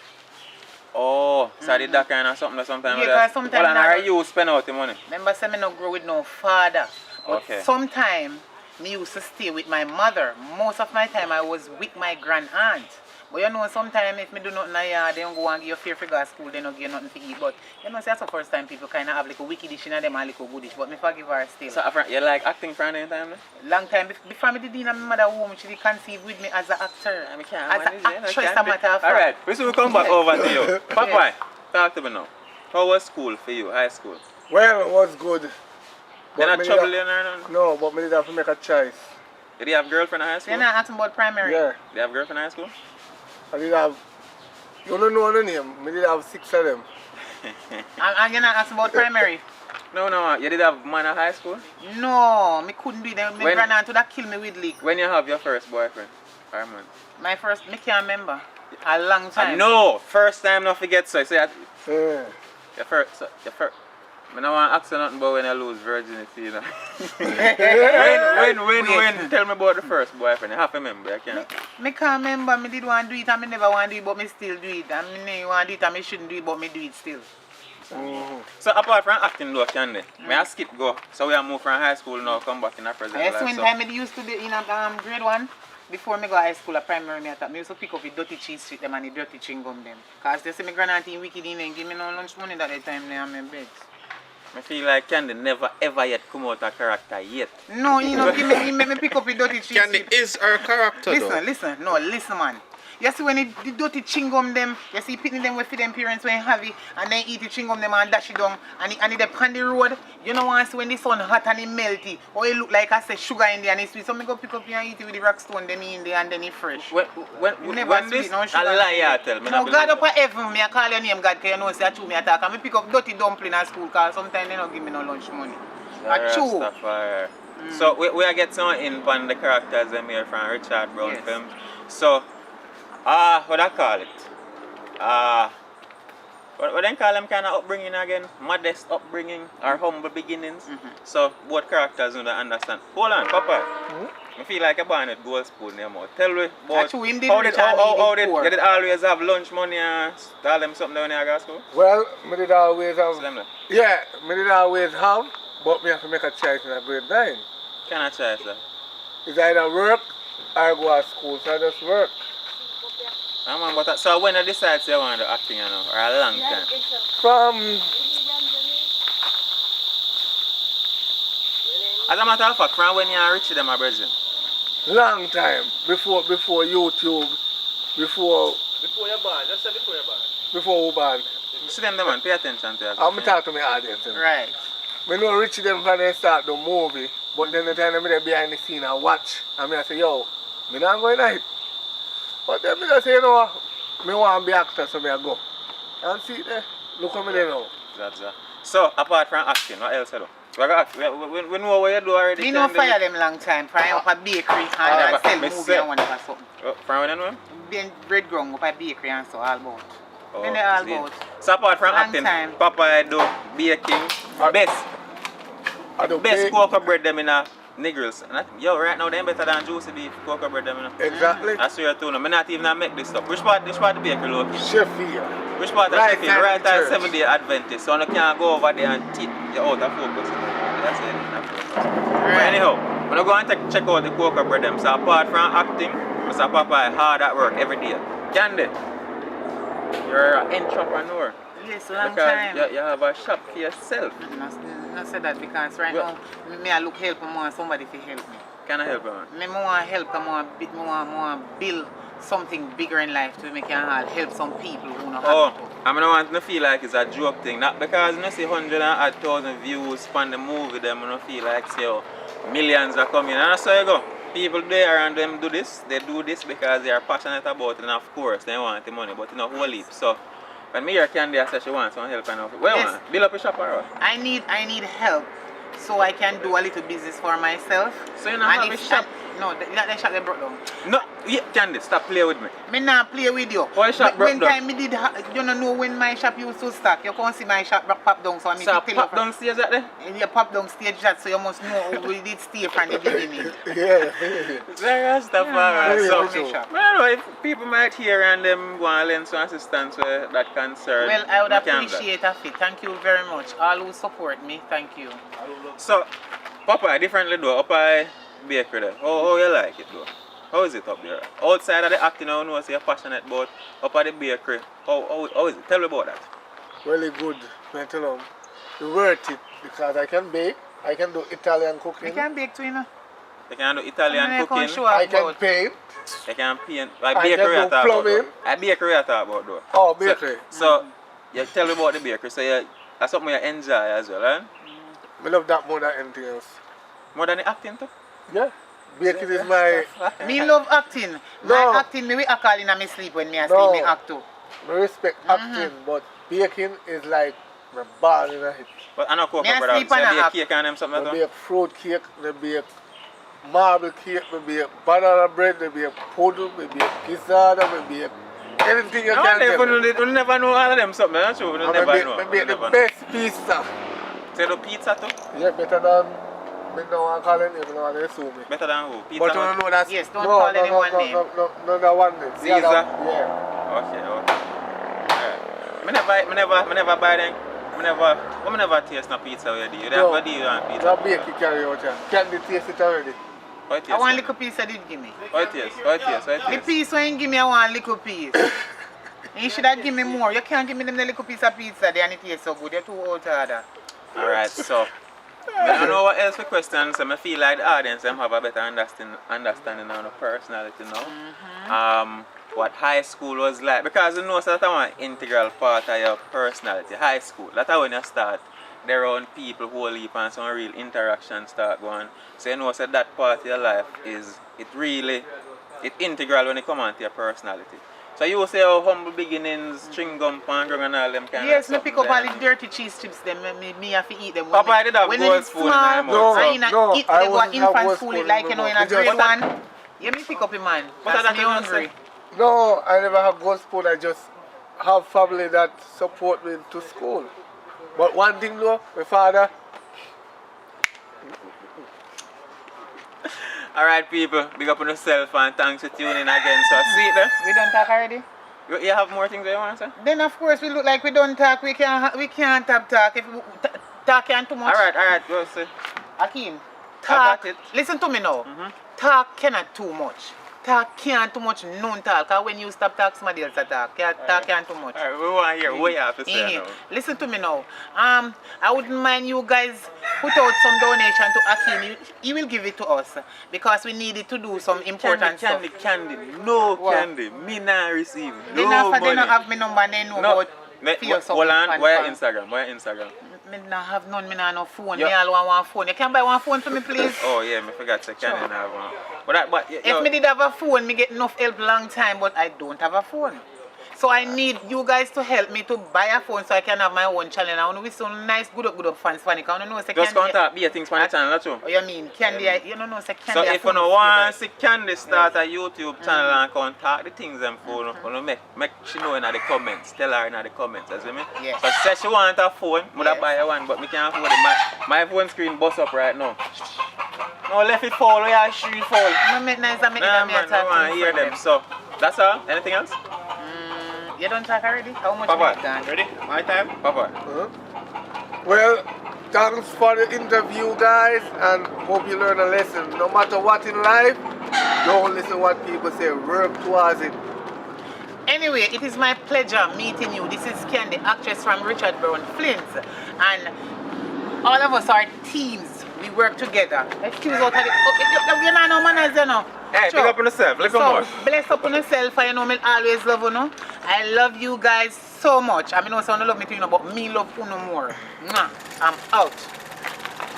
Oh, so I did that kind of something sometimes? Yeah, because sometimes... Well, and you spend out the money? Remember, say me not grow with no father. But okay. Sometimes, me used to stay with my mother. Most of my time, I was with my grand aunt. But you know, sometimes if me do nothing in the yard, they don't go and give you fear figure at school, they don't give you nothing to eat. But you know, that's the first time people kind of have like a wicked dish in them and like a good dish. But me forgive her still. So you like acting for any time? Long time. Before me did in my mother home, she did conceive with me as an actor. As an actress, a matter of fact. Alright, we will come back over to you. Papa, talk to me now. How was school for you, high school? Well, it was good. They not trouble you or nothing? No, but me did have to make a choice. Did you have girlfriend in high school? You're not asking about primary? Yeah. Did you have girlfriend in high school? I did have, you don't know the name, me did have 6 of them. And you're not asking about primary? No, you did have man in high school? No, me couldn't do that. My grandaunt would have killed me with leak. When you have your first boyfriend? Or man? My first, me can't remember. A long time. No, first time not forget so. Yeah. Yeah. Your first. I don't want to ask you nothing about when you lose virginity, you know. when? Tell me about the first boyfriend. You have to remember, I can't. Me can't remember. Me did want to do it and me never want to do it, but me still do it. And me want to do it and me shouldn't do it, but me do it still. So apart from acting though, Candy, may I skip go? So we are moved from high school now, come back in our present life. Yes, when time I used to do in grade 1, before me go high school, at primary, me used to pick up the dirty cheese street them and the dirty chewing gum them. Because they say my grandaunt in wicked in and give me no lunch money that time they have my bed. I feel like Candy never ever yet come out a character yet. No, you know, he make me pick up the dirty cheese. Candy is her character Listen, man. You see when the dirty chewing gum them, you see picking them with them parents when have it, and then eat the chewing gum them and dash it down, and it up on the road. You know once when the sun hot and it melty, or it look like I say sugar in there and it's sweet. So me go pick up here and eat it with the rock stone them in there and then it fresh. When this no sugar. a lie, tell me. No, God up at heaven, me I call your name God, because you know say true me attack. And me pick up dirty dumpling at school, because sometimes they don't give me no lunch money. True. So we are getting some in on the characters them here from Richard Brown films. So what I call it? What they call them kind of upbringing again? Modest upbringing or humble beginnings. So both characters don't understand. Hold on, Papa. I feel like you're born with gold spoon in your mouth. Tell me about That's true, him did how rich did, and he did poor. you did always have lunch money and tell them something when you go to school? Well, me did always have. Slim there. Yeah, me did always have, but me have to make a choice in a grade 9. Can I try that? It's either work or go to school, so I just work. Man, but so when you decide you want to do acting, you know, or a long time? From As a matter of fact, from when you're rich, them are brethren. long time, before YouTube, before Before you're born, just say before you're born. we born. See them, man, pay attention to you. I'm talk to my audience. Right. Me know rich them when they start the movie, but then the time me there behind the scene and watch, and me I say, yo, me not going night. But then me just say, you know what, me want to be actor, so me I go. And see there, look at me there now. That's that. So, apart from acting, what else you do? We know what you do already. Me no fire them long time. Fry up a bakery and sell movie and whatever something. From when you know? Then bread ground up a bakery and so all about. Oh, Then they all see. about. So apart from Long acting, time. Papa I do baking, best I do best bake. cocoa bread them in a niggles. And yo, right now they better than juicy beef cocoa bread them in a. Exactly. I swear to you, I'm not even make this stuff. Which part the bakery located? Sheffield. Which part of Right Sheffield? side Right of the at church. 7-day Adventist. So you can't go over there and tip you out of focus. That's it. But anyhow, when I go and check out the cocoa bread them, so apart from acting, Mr. Papa is hard at work every day. Candy, you're an entrepreneur. Yes, long Because time. you have a shop for yourself. Not say that because right now, me I look help and want somebody to help me. Can I help you, man? Me want help and want build something bigger in life to make you all help some people who know how to. I mean, I want to feel like it's a joke thing. Not because you see 100,000 views on the movie, them I don't feel like say, oh, millions are coming. And that's how you go. People there and them do this. They do this because they are passionate about it, and of course they want the money, but you know, whole heap. So when me hear Candy say she wants some help and all. What you want? Build up a shop or what? I need help so I can do a little business for myself. So you not have a shop? No, that shop they broke down. No, yeah, Candy, stop playing with me. Me not play with you. Why shop broke When down? time me did, you don't know when my shop used to start. You can't see my shop pop down, so I need So to tell pop you. downstairs at there? You pop down stage that, so you must know we did stay from the beginning. Yeah. Very stuff, alright. Yeah, So, my shop. well, if people might hear and them want to lend some assistance with that concern. Well, I would we can do that. appreciate it. Thank you very much. All who support me, thank you. So, Papa, differently though, up by bakery there. How you like it though? How is it up there? Outside of the acting, I know you're passionate about up at the bakery. How is it? Tell me about that. Really good. I tell them, it's worth it because I can bake, I can do Italian cooking. You can bake too, you know. You can do Italian cooking. I can paint. You can paint. Like I bakery can I do talk about plumbing. though. At bakery I talk about though. Oh, bakery. So you tell me about the bakery. So that's something you enjoy as well, eh? I love that more than anything else. More than the acting too? Yeah. Baking is my... Me love acting. No. My acting, me we a call in my sleep when me a sleep, me act too. I respect acting, but baking is like my ball in a hit. But I know cocoa Me a brother. sleep So and a you bake act. cake and them something I like bake fruit cake, I bake marble cake, I bake banana bread, I bake poodle, I bake gizzard, I bake anything you can that? tell me. You never know all of them something, that's true. You And never I know. bake You the never know. best pizza. So you do pizza too? Yeah, better than... I don't want to call it name, I don't want to sue me. Better than who? Pizza But you Hut? don't know that's... Yes, don't call anyone name. No, that one name. Caesar? Yeah. Okay. Alright. I never buy them. I never taste no pizza with you. You never do on pizza. That bake you carry out here. Can they taste it already? How it taste? I want little piece of did give me. How it taste? How it taste? How it The taste? piece when you give me, I want little piece. You should have given me more. You can't give me them the little piece of pizza there and it tastes so good. You're too old to order. Alright, so I don't know what else for questions, so I feel like the audience them have a better understanding on the personality now. What high school was like, because you know so that's one integral part of your personality. High school, that's when you start there around people whole heap and some real interaction start going. So you know so that part of your life is integral when it comes on to your personality. So you say how humble beginnings, string gum, and all them kind Yes, of me stuff. pick up all the dirty cheese chips them. Me have to eat them. Papa, I did have when gold it's spoon in small, my mouth. and No, eat, I they go wasn't have infant gold school spoon it like in you know my in a mouth. grade But that- one. Yeah, me pick up a man. But That's that me you hungry. No, I never have gold spoon. I just have family that support me to school. But one thing though, my father, Alright, people, big up on yourself and thanks for tuning in again. So, see it there. We done talk already? You have more things that you want to say? Then of course we look like we don't talk. We can't have talk. If we talk can't too much. Alright, go see. Akeem, I talk. got it. Listen to me now. Talk cannot too much. Talk can't too much. None talk. Cause when you stop talk, somebody else talk. Talk can't too much. Alright, we want to hear what you have to say now. Listen to me now. I wouldn't mind you guys put out some donation to Akeem. He will give it to us because we need it to do some important stuff. Candy. No candy. Me not receive. They No not money. have me number. They know about. Hold on. Why Instagram? Me not have none. Me not have no phone. Me all want one phone. You can buy one phone for me, please. Oh yeah, me forgot to candy not have one. If me did have a phone, me get enough help long time, but I don't have a phone. So I need you guys to help me to buy a phone so I can have my own channel. I want to be so nice, good up fans for it. I don't know say just contact be a things for the channel too. Oh, you mean candy? You don't know say candy. So if you don't want to see Candy start a YouTube channel and contact the things them phone, you make she know in the comments. Tell her in the comments, as you mean. Yes. So say she want a phone, would buy her one, but me can't afford it. My phone screen bust up right now. No, left it fall, we are street fall. No, make nice and make man, I want to hear them. So that's all. Anything else? You don't talk already? How much Papa, done? ready? My time? Papa. Well, thanks for the interview, guys, and hope you learn a lesson. No matter what in life, don't listen what people say. Work towards it. Anyway, it is my pleasure meeting you. This is Candy, actress from Richard Brown Films, and all of us are teams. We work together. Excuse out of the... Okay, you know no manners, you know. Hey, big up on yourself. Look more. Bless up on yourself, and you know me always love you, know. I love you guys so much. I mean, no someone love me too, you know, but me love you no more. Mwah. I'm out.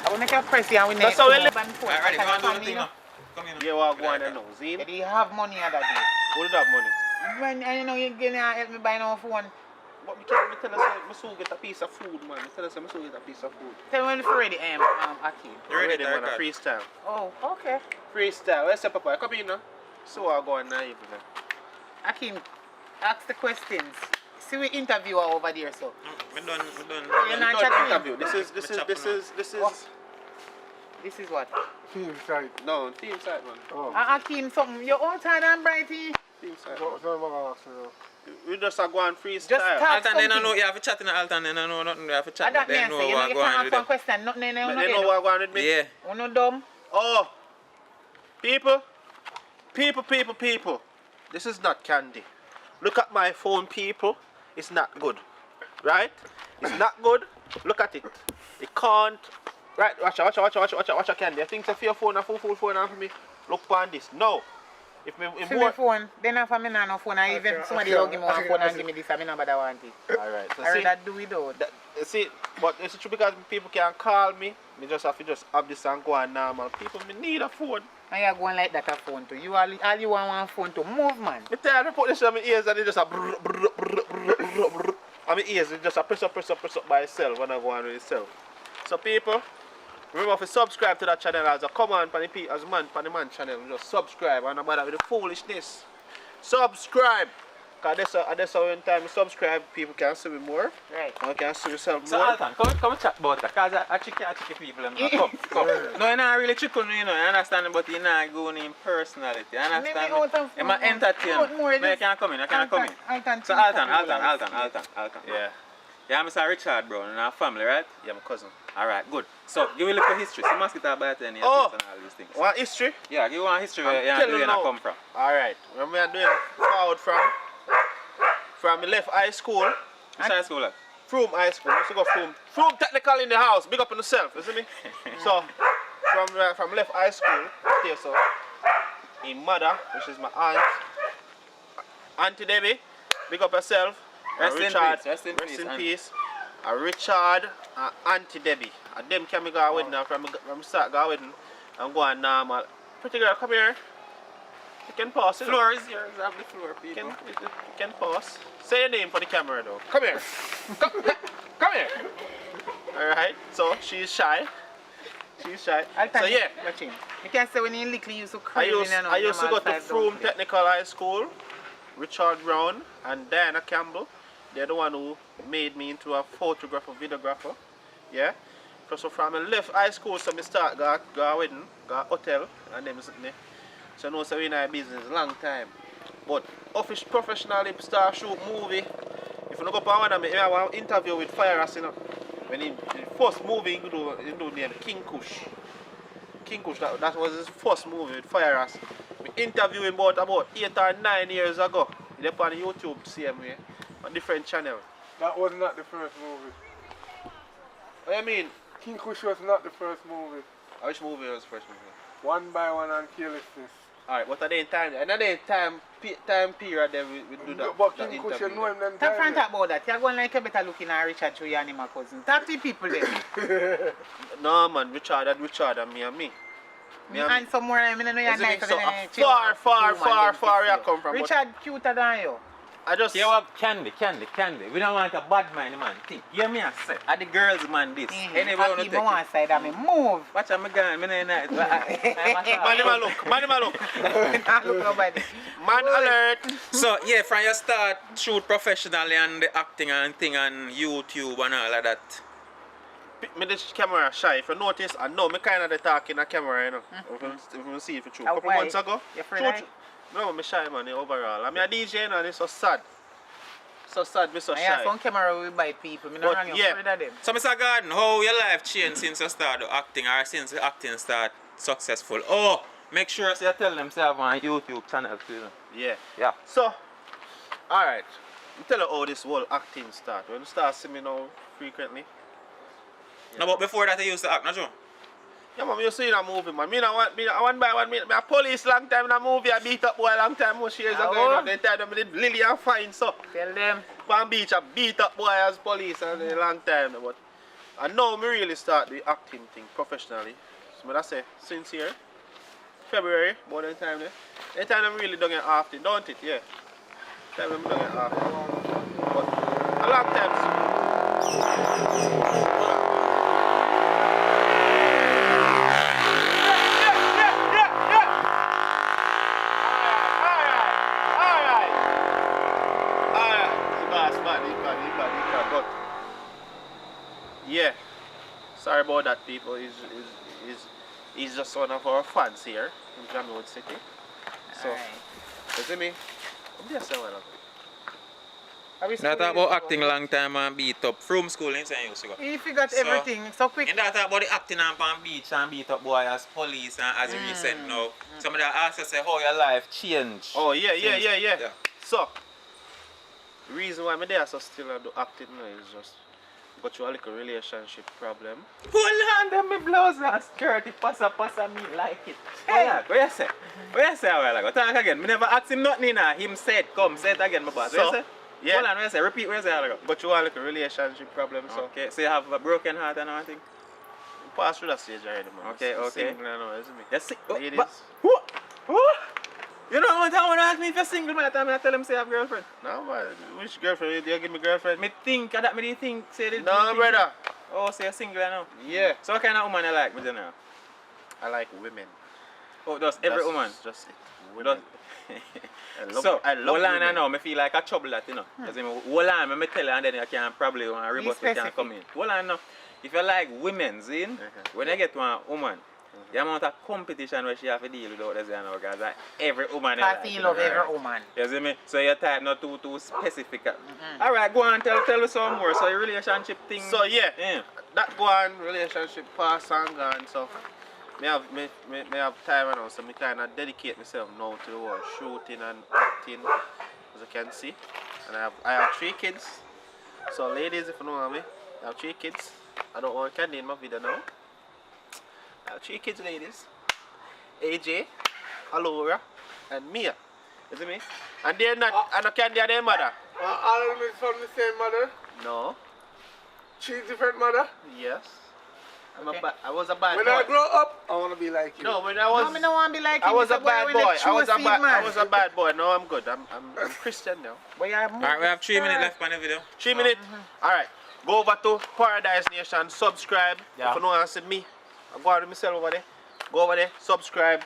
I will make a press here and we that's how we live. Alright, you want to do the thing now? Come in. Yeah, what go on and know, see? Do you have money other day? Who did have money? When you know you're gonna help me buy no phone. But me can't tell us that I still get a piece of food, man. Me tell us I still get a piece of food. Tell me when you're ready, Akeem. You're ready, man. A freestyle. Oh, okay. Freestyle. Where's the papa? Come in now. So I go on now, even. Akeem, ask the questions. See we interviewer over there, so. We done. You're not chatting interview. This is. This is what? Team side. No, team side, man. Oh. Akeem, something. You're all tired and brighty. Team side. We just are going freestyle. Just talk Alton, something. then I know you have a chat in the Alton, then I know nothing. You have a chat. I don't They know know say, you what know, you going can with ask one them. question. Nothing, They know what going with me? Yeah. You know dumb? Oh. People. This is not candy. Look at my phone, people. It's not good. Right? It's not good. Look at it. It can't. Right, watch candy. I think it's a your phone, a full phone for me. Look on this. No. If my phone, then if I'm not no phone, I even somebody will give me one phone and give me this, I'm not want it. Alright. So I read that do it though. See, but it's true because people can call me. Me just have to just have this and go on normal. People me need a phone. And you're going like that a phone too. You all you want one phone to move, man. Me tell you, I put this on my ears and it just a brr. And my ears it just a press up by itself when I go on with itself. So people, remember to subscribe to that channel as a command for the man channel. Just subscribe and no matter with the foolishness. Subscribe. Because that's how in time you subscribe, people can see me more. Right. And can see yourself So more. Alton, come chat about that. Because I chicken people. Come. No, you're not really chicken, you know. I understand, but you're not going in personality. You understand me? I'm an entertainer. I can't come in. So Alton. Yeah. Yeah, I'm Mr. Richard Brown and our family, right? Yeah, my cousin. Alright, good. So, give me a little history. So, mosquito bite and Oh. and all these things. Want history? Yeah, give me one history where I'm you telling come from. Alright. When we are doing forward from the left high school. Which high school? From high school. Let's go from technical in the house. Big up on yourself, you see me? So from left high school, there so in mother, which is my aunt, Auntie Debbie, big up yourself. Rest in peace. Richard and Auntie Debbie. And them can go wedding from start go wedding and go on normal. Pretty girl, come here. You can pause. Floor is yours. Have the floor, people. You can pause. Say your name for the camera though. Come here. Come here. Alright, so she's shy. So yeah. You can say when you little you so crazy. I used to go to Froome Technical High School. Richard Brown and Diana Campbell. They're the one who made me into a photographer, videographer. Yeah. So from I left high school, so I start go wedding, go hotel, and then me. So no, so we in our business long time. But professionally start shoot movie. If you look up on one, I want to interview with Fire Ass, you know. When the first movie he do named King Kush. King Kush, that was his first movie with Fire Ass. We interviewed him about 8 or 9 years ago. He's on YouTube, same way, on different channel. That was not the first movie. What do you mean? King Kush was not the first movie. Which movie was the first movie? One by One and Carelessness. Alright, what are they in time? Another time period that we do that. But King Kush, you know him them Talk time. about that. You're going like a better looking at Richard Chewy and my cousin. Talk to the people then. No man, Richard and me and me. And somewhere I don't know you're nice. So far you come from. Richard cuter than you. I just you have candy. We don't want a bad man, man. Think. Hear me I say. Are the girls man this? Anyway, I keep one side of me. Move. Watch out, my gun. Man, nice. Man, look. Not look nobody. Man alert. So yeah, from your start shoot professionally and the acting and thing and YouTube and all of that. Me this camera shy. If you notice, I know me kind of the talk in the camera, you know. If you see it for true. A couple months ago. You afraid? No, me shy man overall. I'm a DJ and it's so sad. So sad, me so shy. I have some camera we buy people. Me not hang afraid of them. So Mr. Garden, how your life changed since you started acting or since the acting start successful? Oh, make sure you tell them to have on YouTube channel too. Yeah. Yeah. So, alright. Tell you how this whole acting start. When you start seeing me now frequently. No, but before that you used to act, not true? Yeah, man, you see in a movie, man. I one by one, me a police long time in a movie, I beat up boy long time, most years ago. You know, they tell them I did Lily and fine, so. Tell them. Palm Beach, I beat up boy as police and a long time. But I know me really start the acting thing professionally. So I say, since here, February, more than time there. The time I'm really done it often, don't it? Yeah. Time I'm done it often. But a long time. Yeah, sorry about that, people. He's just one of our fans here in Jamaican City. So, you see me? I'm just saying that about acting long time and beat up from school inside you used to go. He forgot everything so quick. And that about the acting on Palm Beach and beat up boy as police and as recent now. Somebody asked us how your life changed. Oh yeah. So, the reason why I'm there so still do acting now is just got you a little relationship problem. Hold on, them me blouse and skirt, it passa me like it. Hey, what you say? What you say a while ago? Talk again. Me never asked him nothing in him said, come, say it again, my boss. What you say? Yeah. Hold on, what you say? Repeat what you say a while ago. But you want a little relationship problem, so. Okay, so you have a broken heart and everything? You pass through that stage already, man. Okay. Single now, isn't it? Yes, ladies. You know what I want to ask me if you're single, man, I tell him say I have a girlfriend. No, man. Which girlfriend? You give me girlfriend? Me think, that me think, say this. No, brother. Oh, so you're single now? Yeah. So what kind of woman you like, me now? I like women. Oh, just every woman? Just it. Women. I love women. I know, me feel like a trouble that, you know. Because hold on, me tell you and then you can probably rebut we can come in. Hold on now. If you like women, see, when you get one woman, the amount of competition where she have to deal with all this, you know, because like every woman I feel love every woman. You see me? So your type not too specific. Alright, go on, tell me some more. So your relationship thing. So yeah. That go on, relationship pass and gone, so me have time now, so me kinda dedicate myself now to the whole shooting and acting, as you can see. And I have 3 kids. So ladies, if you know me, I have 3 kids. I don't want candy in my video now. I have 3 kids, ladies. AJ, Alora, and Mia. You see me? And they're not, I don't candy their mother. All of them is from the same mother? No. 3 different mother? Yes. I was a bad boy. When I grow up, I want to be like you. No, when I was... No, I don't want to be like you. I was a bad boy. I was a bad boy. No, I'm good. I'm Christian now. Alright, we have 3 minutes left on the video. 3 minutes? Alright. Go over to Paradise Nation, subscribe. If you know what I said me, I go out to myself over there. Go over there, subscribe.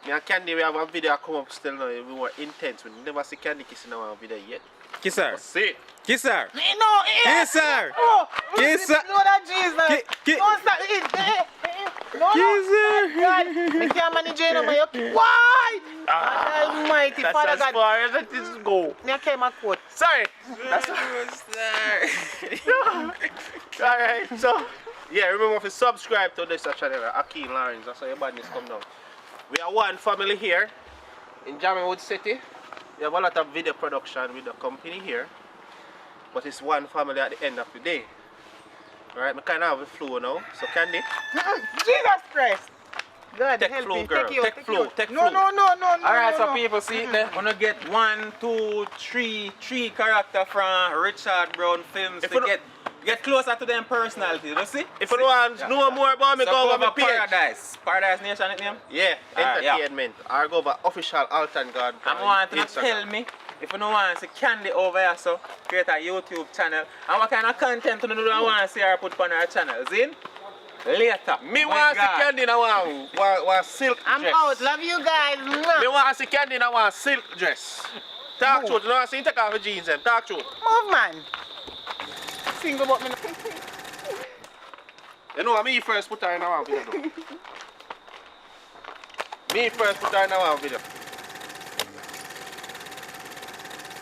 Me and Candy, we have a video come up still now. We were intense. We never see Candy kissing our video yet. Kiss her. See it. Kiss her. No, Kiss her. Oh, Kiss her. Lord of Jesus. Don't stop. Me can't manage you, man. Why? Almighty That's Father as God. far as it is go. Me came a quote. Sorry. That's Alright, so yeah, remember to subscribe to this channel, Akeem Lawrence. That's how your badness come down. We are one family here in Jamaican City. We have a lot of video production with the company here. But it's one family at the end of the day. Alright, I kind of have a flow now. So Candy. Jesus Christ. God, Take help flow, me. girl. Take you. Take Take flow. you. Take No, flow. no. Alright, so no. people see it there. Wanna get 1, 2, 3 character from Richard Brown Films If to you get closer to them personality. You see? If you want to know more about me, So go over my over page. Paradise Nation it name? Yeah, Alright, yeah. entertainment. Or go over official Alton God. I want to tell me if you don't want to see Candy over here, so create a YouTube channel. And what kind of content you don't want to see her put on her channel, Zin? Later. Me My want to see God. Candy in a one silk I'm dress. out. Love you guys. Me want to see Candy in a one silk dress. Talk truth. You know what I'm saying? Take off the jeans and talk truth. Move, man. Single but me. You know what? Me first put her in a one video. Me first put her in a one video.